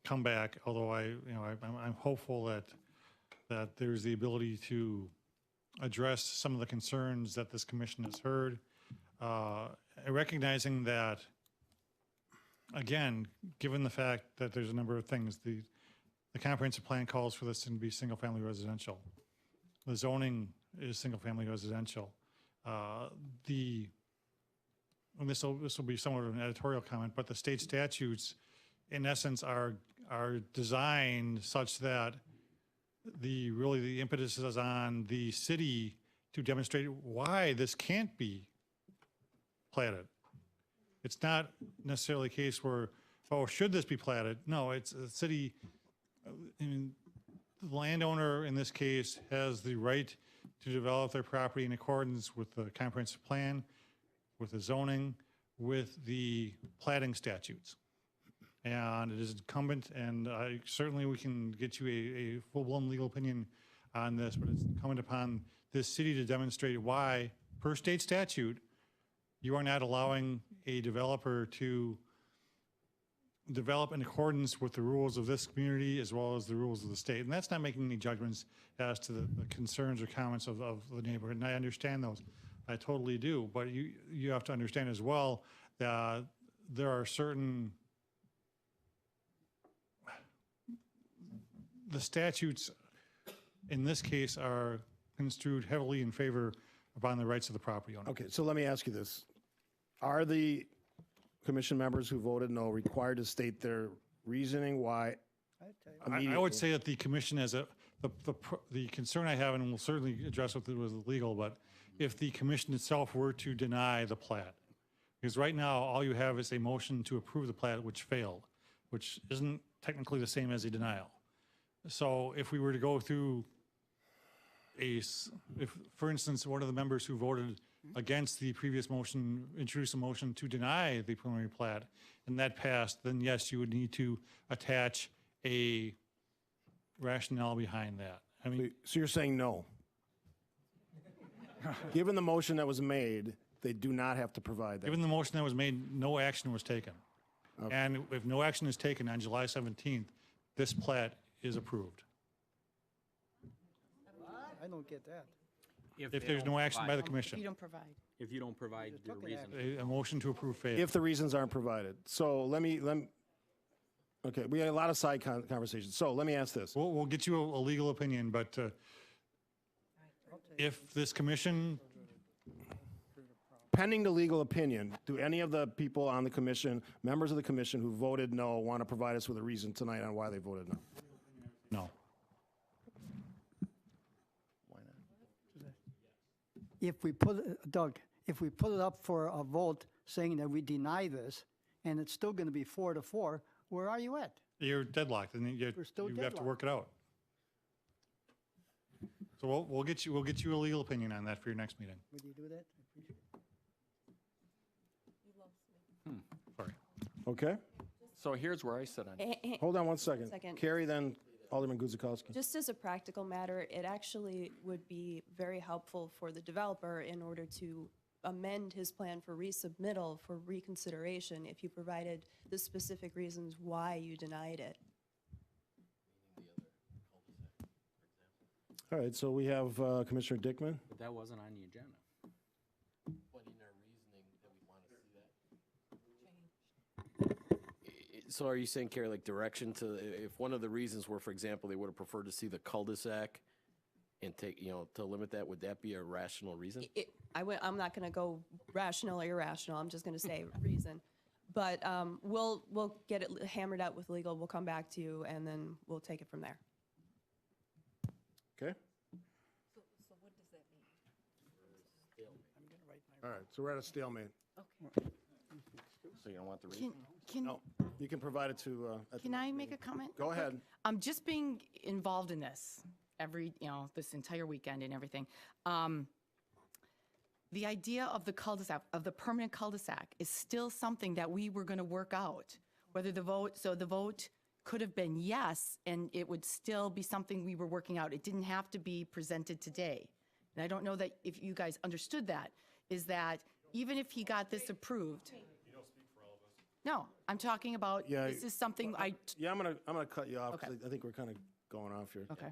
come back, although I'm hopeful that there's the ability to address some of the concerns that this commission has heard, recognizing that, again, given the fact that there's a number of things, the comprehensive plan calls for this to be single-family residential. The zoning is single-family residential. And this will be somewhat of an editorial comment, but the state statutes, in essence, are designed such that the impetus is on the city to demonstrate why this can't be platted. It's not necessarily a case where, oh, should this be platted? No, it's a city. I mean, the landowner in this case has the right to develop their property in accordance with the comprehensive plan, with the zoning, with the platting statutes. And it is incumbent, and certainly we can get you a full-blown legal opinion on this, but it's incumbent upon this city to demonstrate why, per state statute, you are not allowing a developer to develop in accordance with the rules of this community as well as the rules of the state. And that's not making any judgments as to the concerns or comments of the neighborhood, and I understand those. I totally do, but you have to understand as well that there are certain, the statutes in this case are construed heavily in favor upon the rights of the property owner. Okay, so let me ask you this. Are the commission members who voted no required to state their reasoning why immediately? I would say that the commission has the concern I have, and we'll certainly address it with legal, but if the commission itself were to deny the plat, because right now, all you have is a motion to approve the plat, which failed, which isn't technically the same as a denial. So if we were to go through if, for instance, one of the members who voted against the previous motion introduced a motion to deny the preliminary plat, and that passed, then yes, you would need to attach a rationale behind that. I mean, so you're saying no? Given the motion that was made, they do not have to provide that? Given the motion that was made, no action was taken. Okay. And if no action is taken on July 17th, this plat is approved. I don't get that. If there's no action by the commission. If you don't provide. If you don't provide your reason. A motion to approve fails. If the reasons aren't provided. So let me okay, we had a lot of side conversations. So let me ask this. We'll get you a legal opinion, but if this commission pending the legal opinion, do any of the people on the commission, members of the commission who voted no, want to provide us with a reason tonight on why they voted no? No. If we put, Doug, if we put it up for a vote saying that we deny this, and it's still going to be 4-4, where are you at? You're deadlocked, and We're still you have to deadlocked. work it out. So we'll get you a legal opinion on that for your next meeting. Would you do that? I appreciate it. Sorry. Okay? So here's where I sit on. Hold on 1 second. Second. Carrie, then Alderman Guzekowski. Just as a practical matter, it actually would be very helpful for the developer in order to amend his plan for resubmittal for reconsideration if you provided the specific reasons why you denied it. All right, so we have Commissioner Dickman. But that wasn't on the agenda. What in our reasoning that we want to see that? So are you saying, Carrie, like direction to, if one of the reasons were, for example, they would have preferred to see the cul-de-sac and take, to limit that, would that be a rational reason? I'm not going to go rational or irrational. I'm just going to say reason. But we'll get it hammered out with legal. We'll come back to you, and then we'll take it from there. Okay? So what does that mean? All right, so we're at a stalemate. So you don't want the reason? No, you can provide it to. at the Can I next make a meeting. comment? Go real quick? ahead. Just being involved in this this entire weekend and everything. The idea of the cul-de-sac, of the permanent cul-de-sac, is still something that we were going to work out. Whether the vote could have been yes, and it would still be something we were working out. It didn't have to be presented today. And I don't know that if you guys understood that, is that even if he got this approved. No, I'm talking about, Yeah, this is something Yeah, I'm gonna cut you off, Okay. 'cause I think we're kind of going off here. Okay.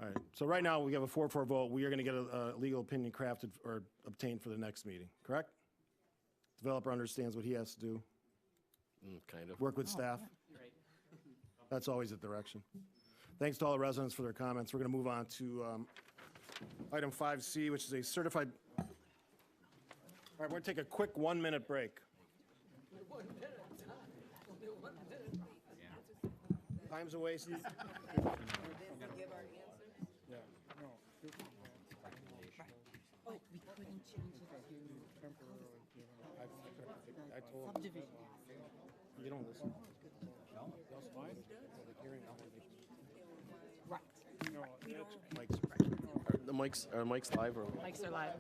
All right, so right now, we have a 4-4 vote. We are gonna get a legal opinion crafted or obtained for the next meeting, correct? Developer understands what he has to do, Kind of. work with staff. That's always the direction. Thanks to all the residents for their comments. We're gonna move on to item 5C, which is a certified. All right, we're gonna take a quick 1-minute break. Time's a waste. Oh, we couldn't change it to I told subdivision. you don't listen. Right. The mics, are mics live or? Mics are live.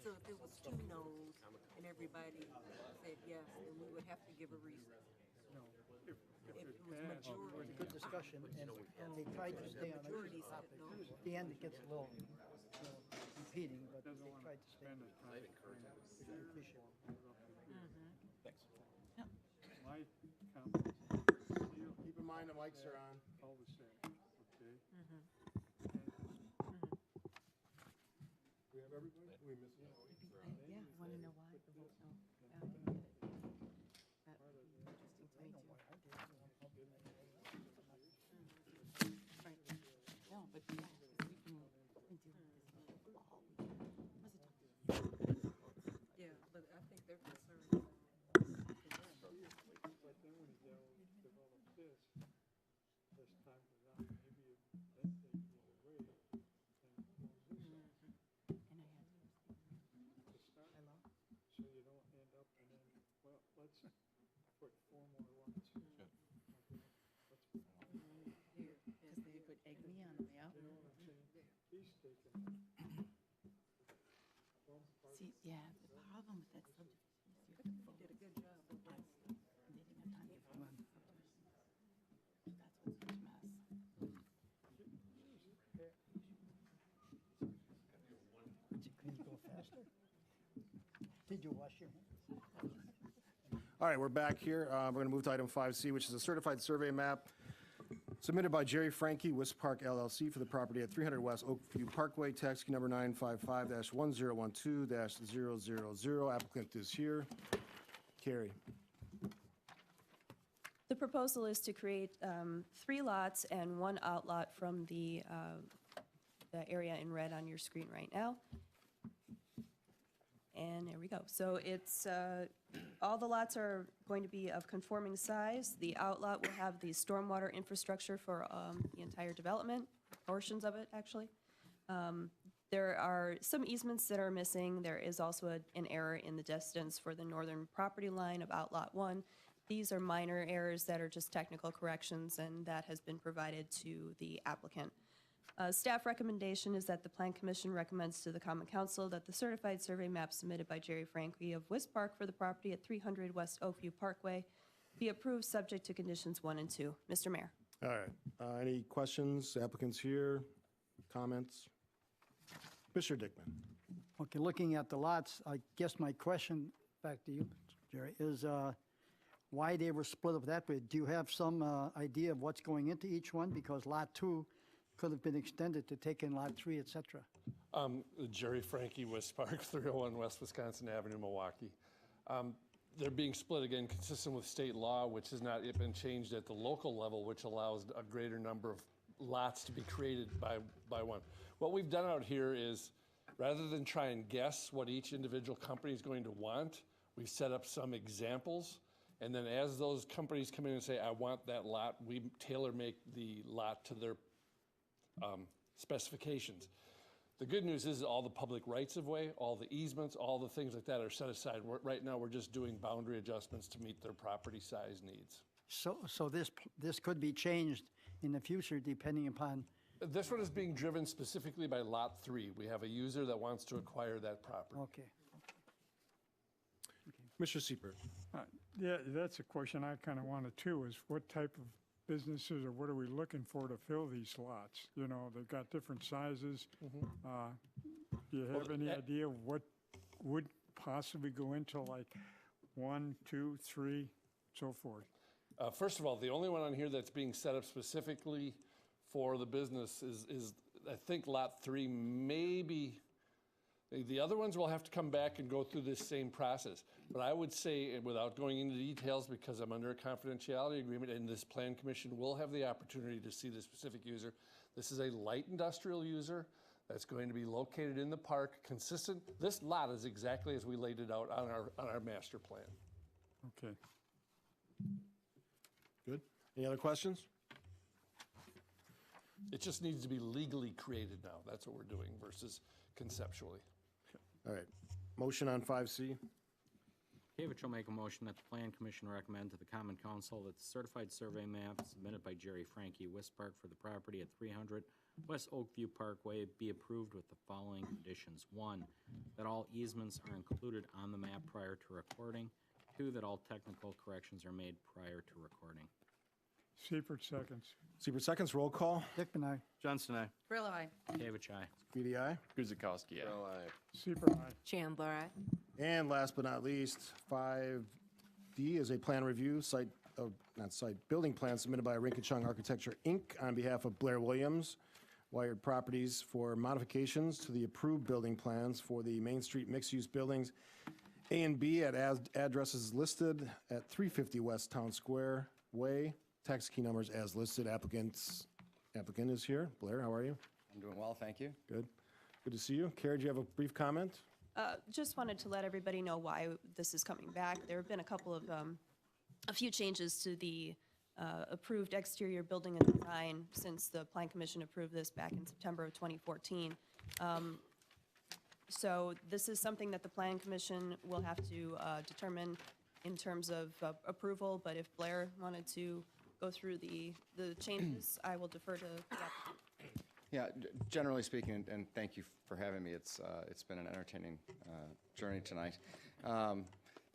So if there was 2 no's and everybody said yes, then we would have to give a reason. If it was It was a majority. good discussion, and they tried to stay on the Majority said topic. no. At the end, it gets a little repeating, but they tried to stay. My comment, Keep in mind the mics are on. cul-de-sac, okay? We have everybody? We missing? Yeah, I want to know why the vote no. Yeah, I didn't get it. That's interesting to me, too. Right. No, but yeah, 'cause we've been dealing with this all weekend. Was it tough? Yeah, but I think they're concerned. But then when you develop this time goes on, maybe if that takes it away, then it goes this way. And I had To start with, so you don't end up and then, well, let's put 4 more lots. Okay, let's put because they would egg me on, yeah. You know what I'm saying? He's taking. See, yeah, the problem with that subdivision is you have to Did a good job. and they didn't have time to vote on the subdivision. So that's what's such a mess. Can you go faster? Did you wash your hands? All right, we're back here. We're going to move to item 5C, which is a certified survey map submitted by Jerry Frankie, West Park LLC, for the property at 300 West Oakview Parkway, tax key number 955-1012-000. Applicant is here. Carrie. The proposal is to create 3 lots and 1 outlot from the area in red on your screen right now. And there we go. So it's, all the lots are going to be of conforming size. The outlot will have the stormwater infrastructure for the entire development, portions of it, actually. There are some easements that are missing. There is also an error in the distance for the northern property line of Outlot 1. These are minor errors that are just technical corrections, and that has been provided to the applicant. Staff recommendation is that the Plan Commission recommends to the Common Council that the certified survey map submitted by Jerry Franke of West Park for the property at 300 West Oakview Parkway be approved subject to conditions 1 and 2. Mr. Mayor. All right. Any questions? Applicants here? Comments? Mr. Dickman. Okay, looking at the lots, I guess my question back to you, Jerry, is why they were split up that way. Do you have some idea of what's going into each one? Because Lot 2 could have been extended to take in Lot 3, et cetera. Jerry Franke, West Park, 301 West Wisconsin Avenue, Milwaukee. They're being split again consistent with state law, which has not yet been changed at the local level, which allows a greater number of lots to be created by one. What we've done out here is, rather than try and guess what each individual company is going to want, we've set up some examples. And then as those companies come in and say, I want that lot, we tailor make the lot to their specifications. The good news is all the public rights of way, all the easements, all the things like that are set aside. Right now, we're just doing boundary adjustments to meet their property size needs. So this could be changed in the future depending upon. This one is being driven specifically by Lot 3. We have a user that wants to acquire that property. Okay. Mr. Siepert. Yeah, that's a question I kind of wanted too, is what type of businesses or what are we looking for to fill these lots? You know, they've got different sizes. Do you have any idea what would possibly go into like 1, 2, 3, so forth? First of all, the only one on here that's being set up specifically for the business is I think Lot 3, maybe. The other ones will have to come back and go through this same process. But I would say, without going into details, because I'm under a confidentiality agreement, and this Plan Commission will have the opportunity to see the specific user. This is a light industrial user that's going to be located in the park, consistent. This lot is exactly as we laid it out on our master plan. Okay. Good. Any other questions? It just needs to be legally created now. That's what we're doing versus conceptually. All right. Motion on 5C. Kavich will make a motion that the Plan Commission recommend to the Common Council that the certified survey map submitted by Jerry Franke, West Park for the property at 300 West Oakview Parkway be approved with the following conditions. 1, that all easements are included on the map prior to recording. 2, that all technical corrections are made prior to recording. Siepert seconds. Siepert seconds. Roll call. Dickman, aye. Johnston, aye. Brill, aye. Kavich, aye. Speedy, aye. Guzikowski, aye. Bell, aye. Siepert, aye. Chandler, aye. And last but not least, 5D is a plan review, building plan submitted by Rinkechung Architecture, Inc. on behalf of Blair Williams, Wired Properties, for modifications to the approved building plans for the Main Street mixed-use buildings A and B at addresses listed at 350 West Town Square Way. Tax key numbers as listed. Applicant is here. Blair, how are you? I'm doing well, thank you. Good. Good to see you. Kara, do you have a brief comment? Just wanted to let everybody know why this is coming back. There have been a few changes to the approved exterior building and design since the Plan Commission approved this back in September of 2014. So this is something that the Plan Commission will have to determine in terms of approval, but if Blair wanted to go through the changes, I will defer to the applicant. Yeah, generally speaking, and thank you for having me, it's been an entertaining journey tonight.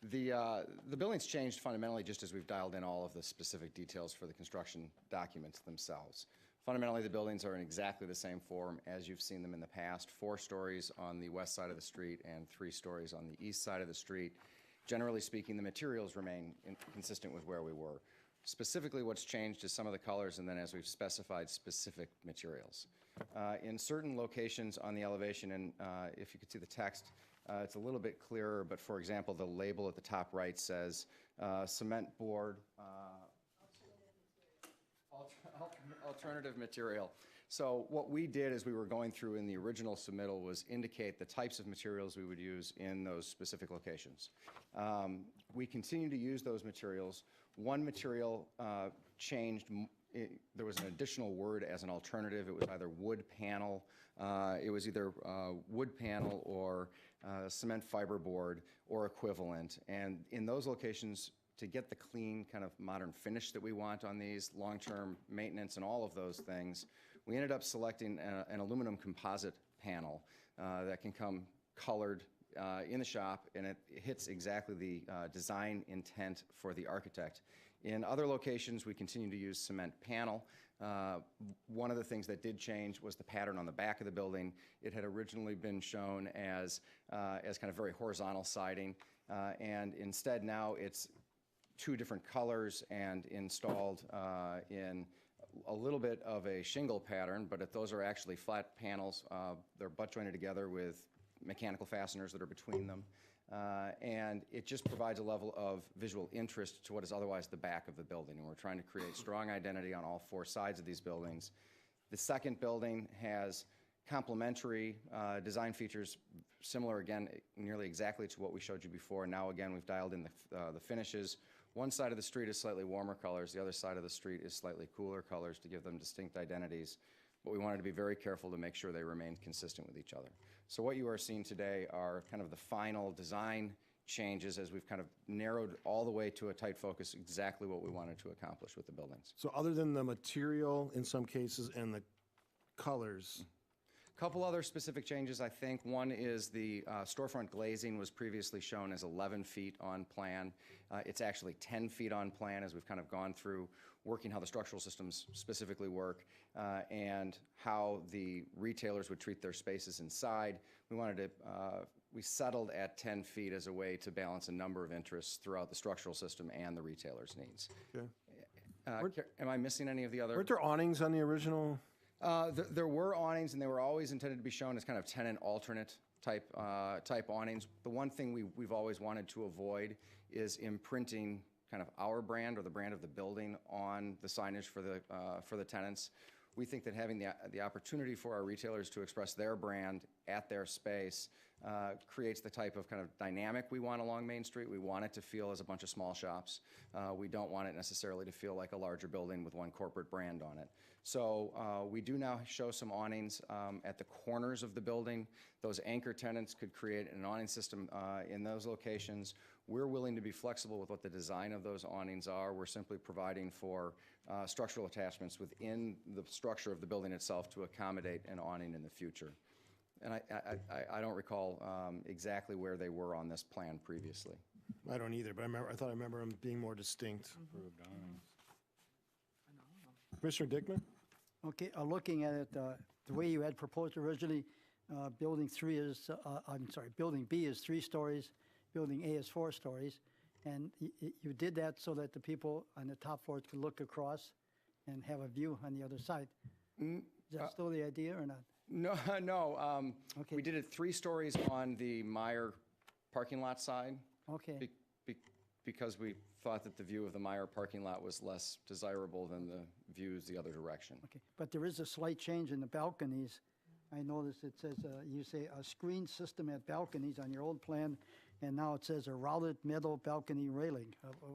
The building's changed fundamentally just as we've dialed in all of the specific details for the construction documents themselves. Fundamentally, the buildings are in exactly the same form as you've seen them in the past, 4 stories on the west side of the street and 3 stories on the east side of the street. Generally speaking, the materials remain consistent with where we were. Specifically, what's changed is some of the colors, and then as we've specified, specific materials. In certain locations on the elevation, and if you could see the text, it's a little bit clearer, but for example, the label at the top right says cement board Alternative material. So what we did as we were going through in the original submittal was indicate the types of materials we would use in those specific locations. We continue to use those materials. One material changed. There was an additional word as an alternative. It was either wood panel. It was either wood panel or cement fiberboard or equivalent. And in those locations, to get the clean kind of modern finish that we want on these, long-term maintenance and all of those things, we ended up selecting an aluminum composite panel that can come colored in the shop, and it hits exactly the design intent for the architect. In other locations, we continue to use cement panel. One of the things that did change was the pattern on the back of the building. It had originally been shown as kind of very horizontal siding, and instead now it's two different colors and installed in a little bit of a shingle pattern, but if those are actually flat panels, they're butt jointed together with mechanical fasteners that are between them. And it just provides a level of visual interest to what is otherwise the back of the building. And we're trying to create strong identity on all four sides of these buildings. The second building has complementary design features, similar again, nearly exactly to what we showed you before. Now again, we've dialed in the finishes. One side of the street is slightly warmer colors. The other side of the street is slightly cooler colors to give them distinct identities. But we wanted to be very careful to make sure they remained consistent with each other. So what you are seeing today are kind of the final design changes as we've kind of narrowed all the way to a tight focus exactly what we wanted to accomplish with the buildings. So other than the material in some cases and the colors, Couple other specific changes, I think. One is the storefront glazing was previously shown as 11 feet on plan. It's actually 10 feet on plan as we've kind of gone through working how the structural systems specifically work and how the retailers would treat their spaces inside. We settled at 10 feet as a way to balance a number of interests throughout the structural system and the retailer's needs. Okay. Am I missing any of the other? Weren't there awnings on the original? There were awnings, and they were always intended to be shown as kind of tenant alternate type awnings. The one thing we've always wanted to avoid is imprinting kind of our brand or the brand of the building on the signage for the tenants. We think that having the opportunity for our retailers to express their brand at their space creates the type of kind of dynamic we want along Main Street. We want it to feel as a bunch of small shops. We don't want it necessarily to feel like a larger building with one corporate brand on it. So we do now show some awnings at the corners of the building. Those anchor tenants could create an awning system in those locations. We're willing to be flexible with what the design of those awnings are. We're simply providing for structural attachments within the structure of the building itself to accommodate an awning in the future. And I don't recall exactly where they were on this plan previously. I don't either, but I thought I remember them being more distinct. Commissioner Dickman? Okay, looking at it, the way you had proposed originally, building B is 3 stories, building A is 4 stories, and you did that so that the people on the top floors could look across and have a view on the other side. Is that still the idea or not? No. We did it 3 stories on the Meyer parking lot side. Okay. Because we thought that the view of the Meyer parking lot was less desirable than the views the other direction. Okay, but there is a slight change in the balconies. I noticed it says, you say a screen system at balconies on your old plan, and now it says a routed metal balcony railing.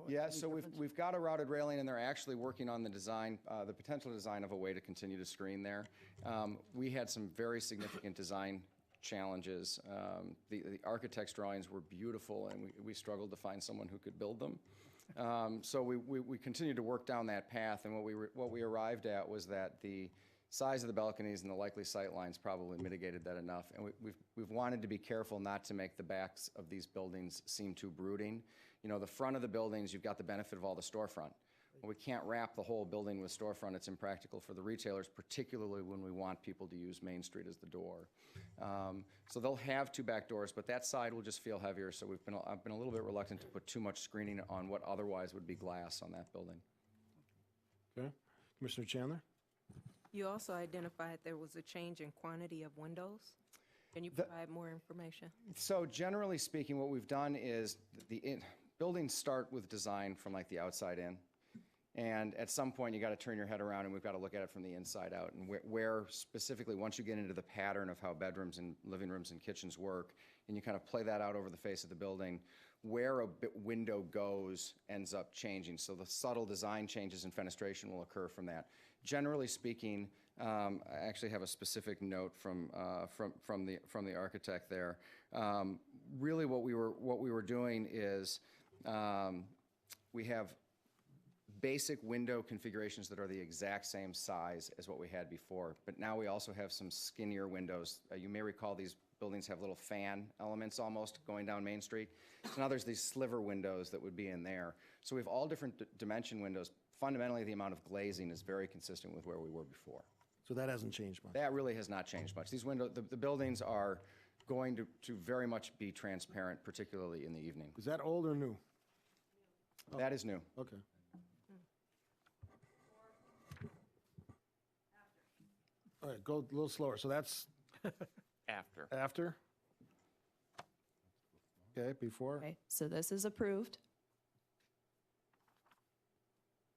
Yeah, so we've got a routed railing, and they're actually working on the design, the potential design of a way to continue to screen there. We had some very significant design challenges. The architect's drawings were beautiful, and we struggled to find someone who could build them. So we continued to work down that path, and what we arrived at was that the size of the balconies and the likely sight lines probably mitigated that enough. And we've wanted to be careful not to make the backs of these buildings seem too brooding. You know, the front of the buildings, you've got the benefit of all the storefront. When we can't wrap the whole building with storefront, it's impractical for the retailers, particularly when we want people to use Main Street as the door. So they'll have 2 back doors, but that side will just feel heavier, so I've been a little bit reluctant to put too much screening on what otherwise would be glass on that building. Okay. Commissioner Chandler? You also identified there was a change in quantity of windows. Can you provide more information? So generally speaking, what we've done is buildings start with design from like the outside in. And at some point, you got to turn your head around, and we've got to look at it from the inside out. And where specifically, once you get into the pattern of how bedrooms and living rooms and kitchens work, and you kind of play that out over the face of the building, where a window goes ends up changing. So the subtle design changes in fenestration will occur from that. Generally speaking, I actually have a specific note from the architect there. Really, what we were doing is we have basic window configurations that are the exact same size as what we had before, but now we also have some skinnier windows. You may recall these buildings have little fan elements almost going down Main Street. So now there's these sliver windows that would be in there. So we have all different dimension windows. Fundamentally, the amount of glazing is very consistent with where we were before. So that hasn't changed much? That really has not changed much. These windows, the buildings are going to very much be transparent, particularly in the evening. Is that old or new? That is new. Okay. All right, go a little slower. So that's After. after? Okay, before? Okay, so this is approved.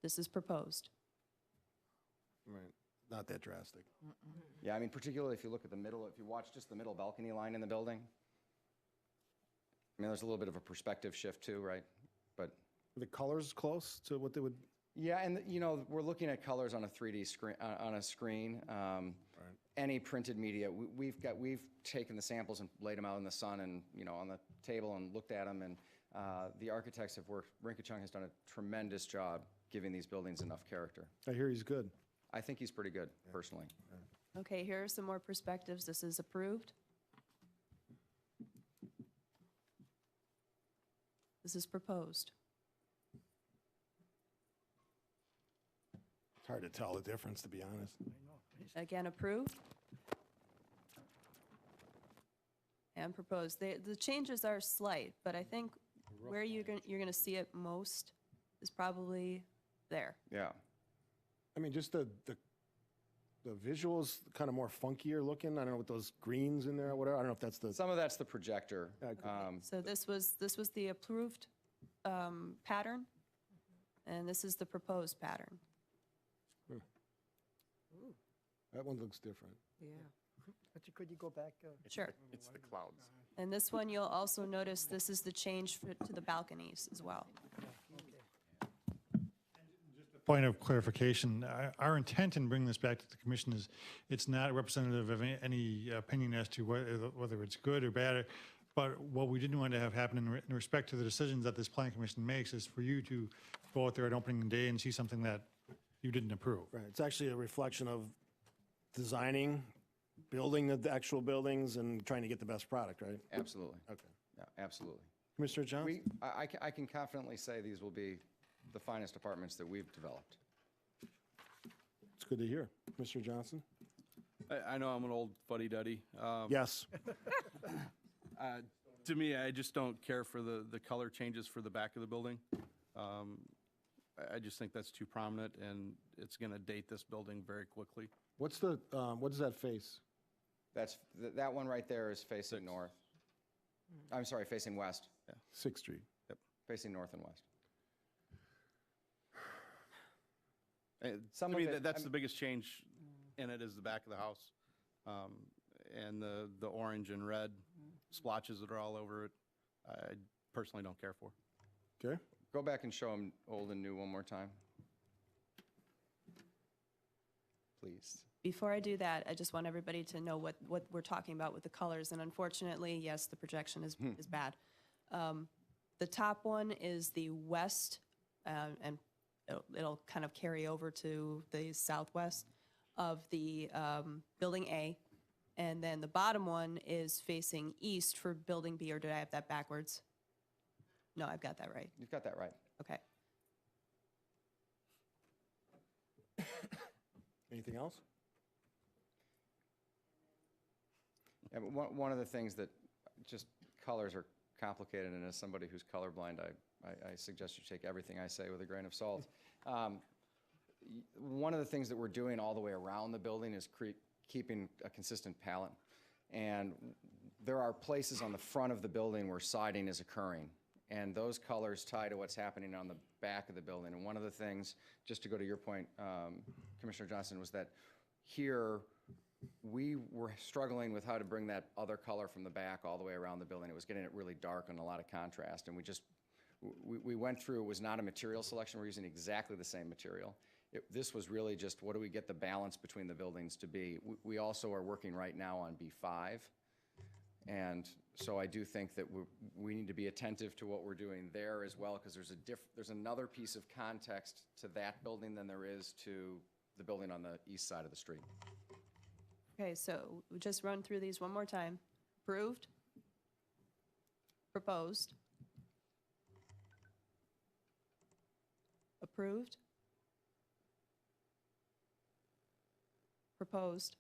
This is proposed. Right, not that drastic. Yeah, I mean, particularly if you look at the middle, if you watch just the middle balcony line in the building, I mean, there's a little bit of a perspective shift too, right? But the colors close to what they would? Yeah, and you know, we're looking at colors on a 3D screen, on a screen. Any printed media, we've taken the samples and laid them out in the sun and, you know, on the table and looked at them, and the architects have worked, Rinke-Chung has done a tremendous job giving these buildings enough character. I hear he's good. I think he's pretty good, personally. Okay, here are some more perspectives. This is approved. This is proposed. It's hard to tell the difference, to be honest. Again, approved. And proposed. The changes are slight, but I think where you're going to see it most is probably there. Yeah. I mean, just the visuals kind of more funkier looking. I don't know, with those greens in there or whatever. I don't know if that's the. Some of that's the projector. So this was the approved pattern, and this is the proposed pattern. That one looks different. Yeah. But could you go back? Sure. It's the clouds. And this one, you'll also notice this is the change to the balconies as well. Point of clarification, our intent in bringing this back to the commission is it's not representative of any opinion as to whether it's good or bad, but what we didn't want to have happen in respect to the decisions that this planning commission makes is for you to go out there at opening day and see something that you didn't approve. Right, it's actually a reflection of designing, building the actual buildings and trying to get the best product, right? Absolutely. Okay. Yeah, absolutely. Commissioner Johnson? I can confidently say these will be the finest apartments that we've developed. It's good to hear. Mr. Johnson? I know I'm an old fuddy-duddy. Yes. To me, I just don't care for the color changes for the back of the building. I just think that's too prominent, and it's going to date this building very quickly. What's the, what does that face? That one right there is facing north. I'm sorry, facing west. Yeah. 6th Street. Yep. Facing north and west. To me, that's the biggest change in it is the back of the house. And the orange and red splotches that are all over it, I personally don't care for. Okay. Go back and show them old and new one more time. Please. Before I do that, I just want everybody to know what we're talking about with the colors, and unfortunately, yes, the projection is bad. The top one is the west, and it'll kind of carry over to the southwest of the Building A, and then the bottom one is facing east for Building B, or did I have that backwards? No, I've got that right. You've got that right. Okay. Anything else? Yeah, but one of the things that just colors are complicated, and as somebody who's colorblind, I suggest you take everything I say with a grain of salt. One of the things that we're doing all the way around the building is keeping a consistent palette. And there are places on the front of the building where siding is occurring. and those colors tie to what's happening on the back of the building. And one of the things, just to go to your point, Commissioner Johnson, was that here, we were struggling with how to bring that other color from the back all the way around the building. It was getting it really dark and a lot of contrast, and we went through, it was not a material selection, we're using exactly the same material. This was really just, what do we get the balance between the buildings to be? We also are working right now on B5, and so I do think that we need to be attentive to what we're doing there as well, because there's another piece of context to that building than there is to the building on the east side of the street. Okay, so we just run through these one more time. Approved? Proposed? Approved? Proposed?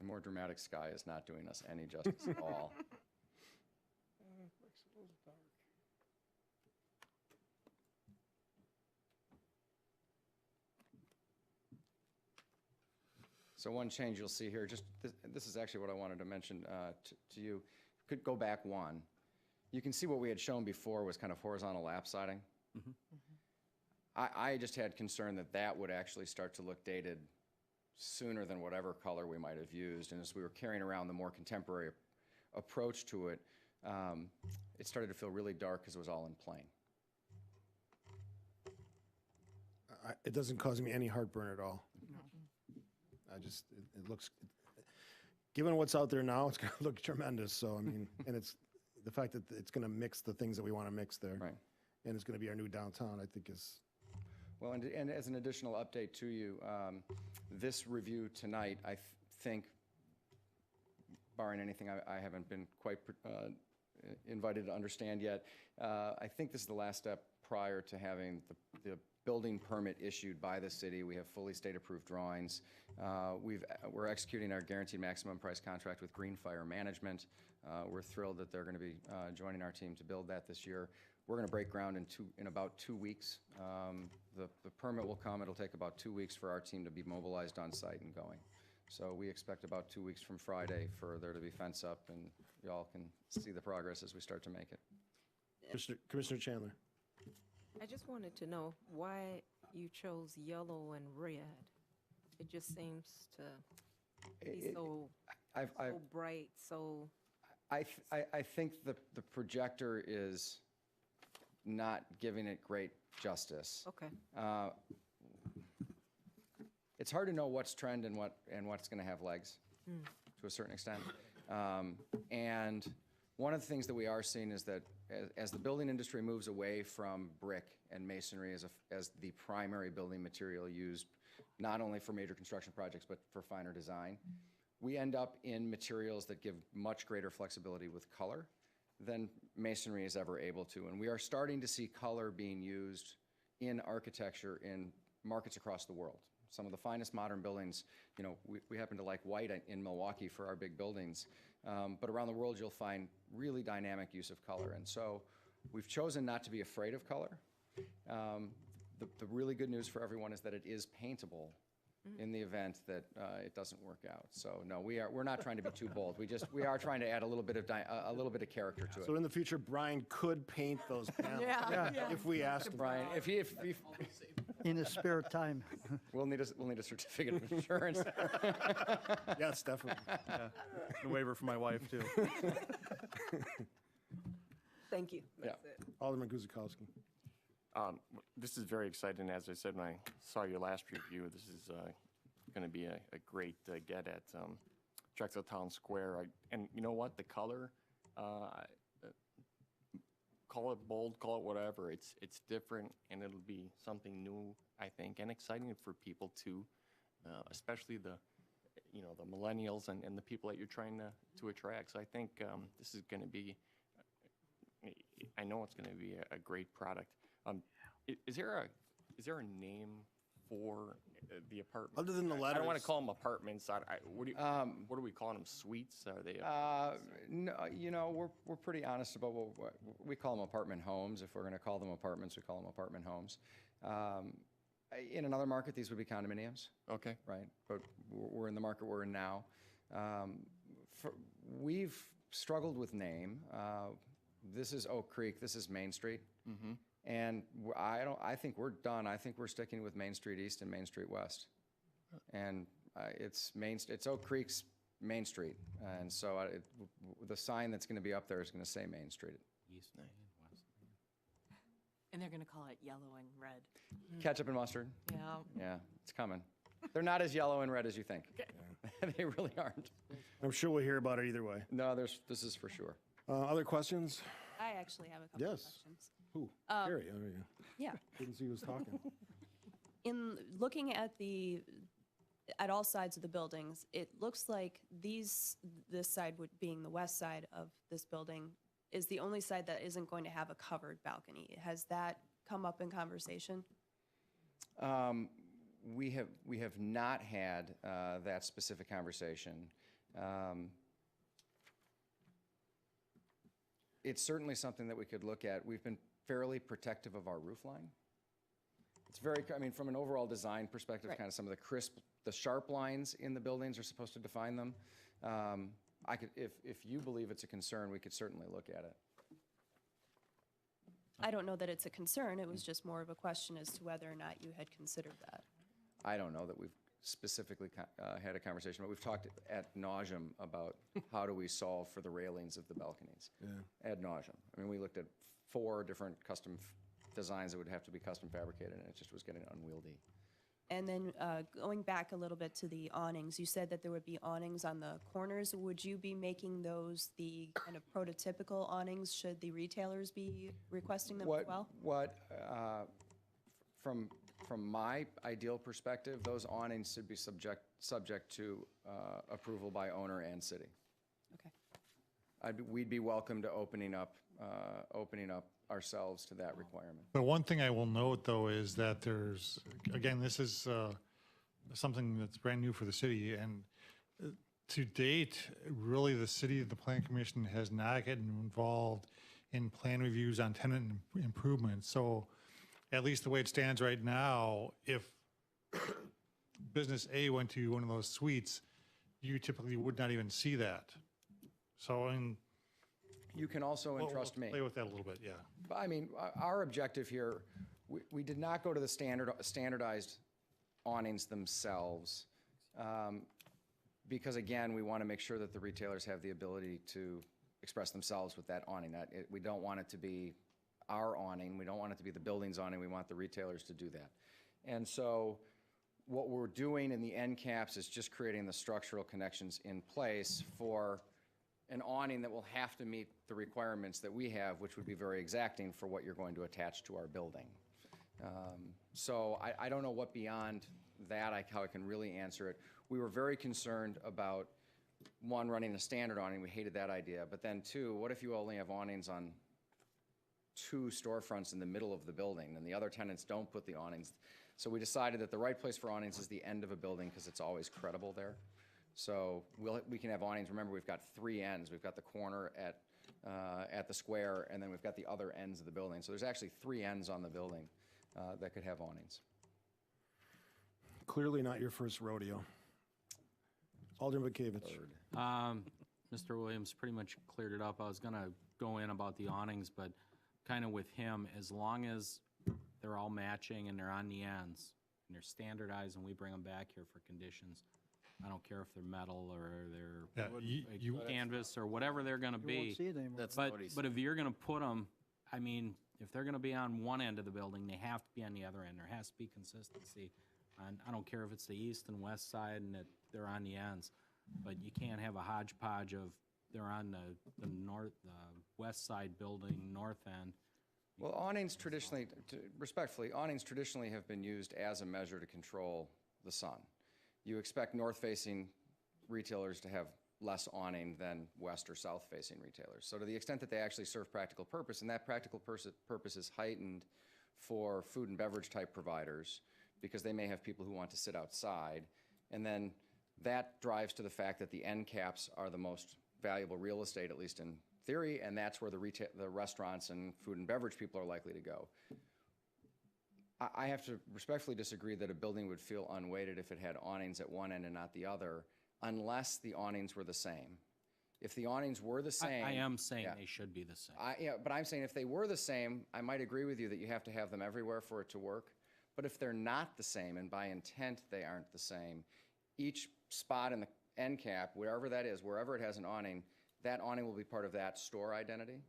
The more dramatic sky is not doing us any justice at all. So one change you'll see here, just this is actually what I wanted to mention to you. Could go back one. You can see what we had shown before was kind of horizontal lap siding. I just had concern that that would actually start to look dated sooner than whatever color we might have used. And as we were carrying around the more contemporary approach to it, it started to feel really dark because it was all in plain. It doesn't cause me any heartburn at all. It looks, given what's out there now, it's going to look tremendous. So, I mean, and it's the fact that it's going to mix the things that we want to mix there. Right. And it's going to be our new downtown, I think is. Well, and as an additional update to you, this review tonight, I think, barring anything I haven't been quite invited to understand yet, I think this is the last step prior to having the building permit issued by the city. We have fully state-approved drawings. We're executing our guaranteed maximum price contract with Green Fire Management. We're thrilled that they're going to be joining our team to build that this year. We're going to break ground in about 2 weeks. The permit will come. It'll take about 2 weeks for our team to be mobilized on site and going. So we expect about 2 weeks from Friday for there to be fence up, and y'all can see the progress as we start to make it. Commissioner Chandler. I just wanted to know why you chose yellow and red. It just seems to be so bright, so. I think the projector is not giving it great justice. Okay. It's hard to know what's trend and what's going to have legs to a certain extent. And one of the things that we are seeing is that as the building industry moves away from brick and masonry as the primary building material used not only for major construction projects but for finer design, we end up in materials that give much greater flexibility with color than masonry is ever able to. And we are starting to see color being used in architecture in markets across the world. Some of the finest modern buildings, we happen to like white in Milwaukee for our big buildings, but around the world you'll find really dynamic use of color. And so we've chosen not to be afraid of color. The really good news for everyone is that it is paintable in the event that it doesn't work out. So no, we're not trying to be too bold. We are trying to add a little bit of character to it. So in the future, Brian could paint those panels if we asked him. Brian, if in his spare time. We'll need a certificate of insurance. Yes, definitely. Yeah. A waiver for my wife, too. Thank you. Yeah. Alderman Guzikowski. This is very exciting. As I said when I saw your last review, this is going to be a great get at Drexel Town Square. And you know what? The color, call it bold, call it whatever. It's different, and it'll be something new, I think, and exciting for people too, especially the millennials and the people that you're trying to attract. So I think this is going to be. I know it's going to be a great product. Is there a name for the apartment? Other than the letters. I don't want to call them apartments. What are we calling them? Suites? Are they? No, we're pretty honest about what we call them apartment homes. If we're going to call them apartments, we call them apartment homes. In another market, these would be condominiums. Okay. Right, but we're in the market we're in now. We've struggled with name. This is Oak Creek, this is Main Street. And I think we're done. I think we're sticking with Main Street East and Main Street West. And it's Oak Creek's Main Street. And so the sign that's going to be up there is going to say Main Street. East and west. And they're going to call it yellow and red. Ketchup and mustard. Yeah. Yeah, it's coming. They're not as yellow and red as you think. They really aren't. I'm sure we'll hear about it either way. No, this is for sure. Other questions? I actually have a couple of Yes. questions. Who? Gary, oh, yeah. Yeah. Didn't see who was talking. In looking at all sides of the buildings, it looks like this side being the west side of this building is the only side that isn't going to have a covered balcony. Has that come up in conversation? We have not had that specific conversation. It's certainly something that we could look at. We've been fairly protective of our roof line. It's from an overall design perspective, Right. kind of some of the sharp lines in the buildings are supposed to define them. If you believe it's a concern, we could certainly look at it. I don't know that it's a concern. It was just more of a question as to whether or not you had considered that. I don't know that we've specifically had a conversation, but we've talked ad nauseum about how do we solve for the railings of the balconies. Yeah. Ad nauseum. We looked at 4 different custom designs that would have to be custom fabricated, and it just was getting unwieldy. And then going back a little bit to the awnings, you said that there would be awnings on the corners. Would you be making those the kind of prototypical awnings? Should the retailers be requesting them as well? From my ideal perspective, those awnings should be subject to approval by owner and city. Okay. We'd be welcome to opening up ourselves to that requirement. But one thing I will note, though, is that there's, again, this is something that's brand new for the city, and to date, really, the city, the Plan Commission has not gotten involved in plan reviews on tenant improvements. So at least the way it stands right now, if business A went to one of those suites, you typically would not even see that. So, and you can also entrust me. Play with that a little bit, yeah. I mean, our objective here, we did not go to the standardized awnings themselves, because again, we want to make sure that the retailers have the ability to express themselves with that awning. We don't want it to be our awning. We don't want it to be the building's awning. We want the retailers to do that. And so what we're doing in the end caps is just creating the structural connections in place for an awning that will have to meet the requirements that we have, which would be very exacting for what you're going to attach to our building. So I don't know what beyond that, how I can really answer it. We were very concerned about, one, running a standard awning. We hated that idea. But then, two, what if you only have awnings on 2 storefronts in the middle of the building and the other tenants don't put the awnings? So we decided that the right place for awnings is the end of a building because it's always credible there. So we can have awnings. Remember, we've got 3 ends. We've got the corner at the square, and then we've got the other ends of the building. So there's actually 3 ends on the building that could have awnings. Clearly not your first rodeo. Alderman Bakavich. Mr. Williams pretty much cleared it up. I was going to go in about the awnings, but kind of with him, as long as they're all matching and they're on the ends and they're standardized and we bring them back here for conditions, I don't care if they're metal or they're canvas or whatever they're going to be. You won't see it anymore. But if you're going to put them, I mean, if they're going to be on one end of the building, they have to be on the other end. There has to be consistency. And I don't care if it's the east and west side and that they're on the ends, but you can't have a hodgepodge of they're on the west side building, north end. Well, awnings traditionally, respectfully, awnings traditionally have been used as a measure to control the sun. You expect north-facing retailers to have less awning than west or south-facing retailers. So to the extent that they actually serve practical purpose, and that practical purpose is heightened for food and beverage type providers because they may have people who want to sit outside, and then that drives to the fact that the end caps are the most valuable real estate, at least in theory, and that's where the restaurants and food and beverage people are likely to go. I have to respectfully disagree that a building would feel unweighted if it had awnings at one end and not the other, unless the awnings were the same. If the awnings were the same. I am saying yeah. they should be the same. Yeah, but I'm saying if they were the same, I might agree with you that you have to have them everywhere for it to work. But if they're not the same, and by intent they aren't the same, each spot in the end cap, wherever that is, wherever it has an awning, that awning will be part of that store identity.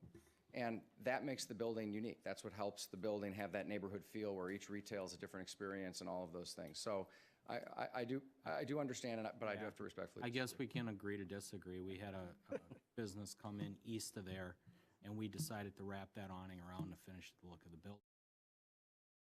And that makes the building unique. That's what helps the building have that neighborhood feel where each retail is a different experience and all of those things. So I do understand it, but I do have to respectfully I disagree. guess we can agree to disagree. We had a business come in east of there, and we decided to wrap that awning around to finish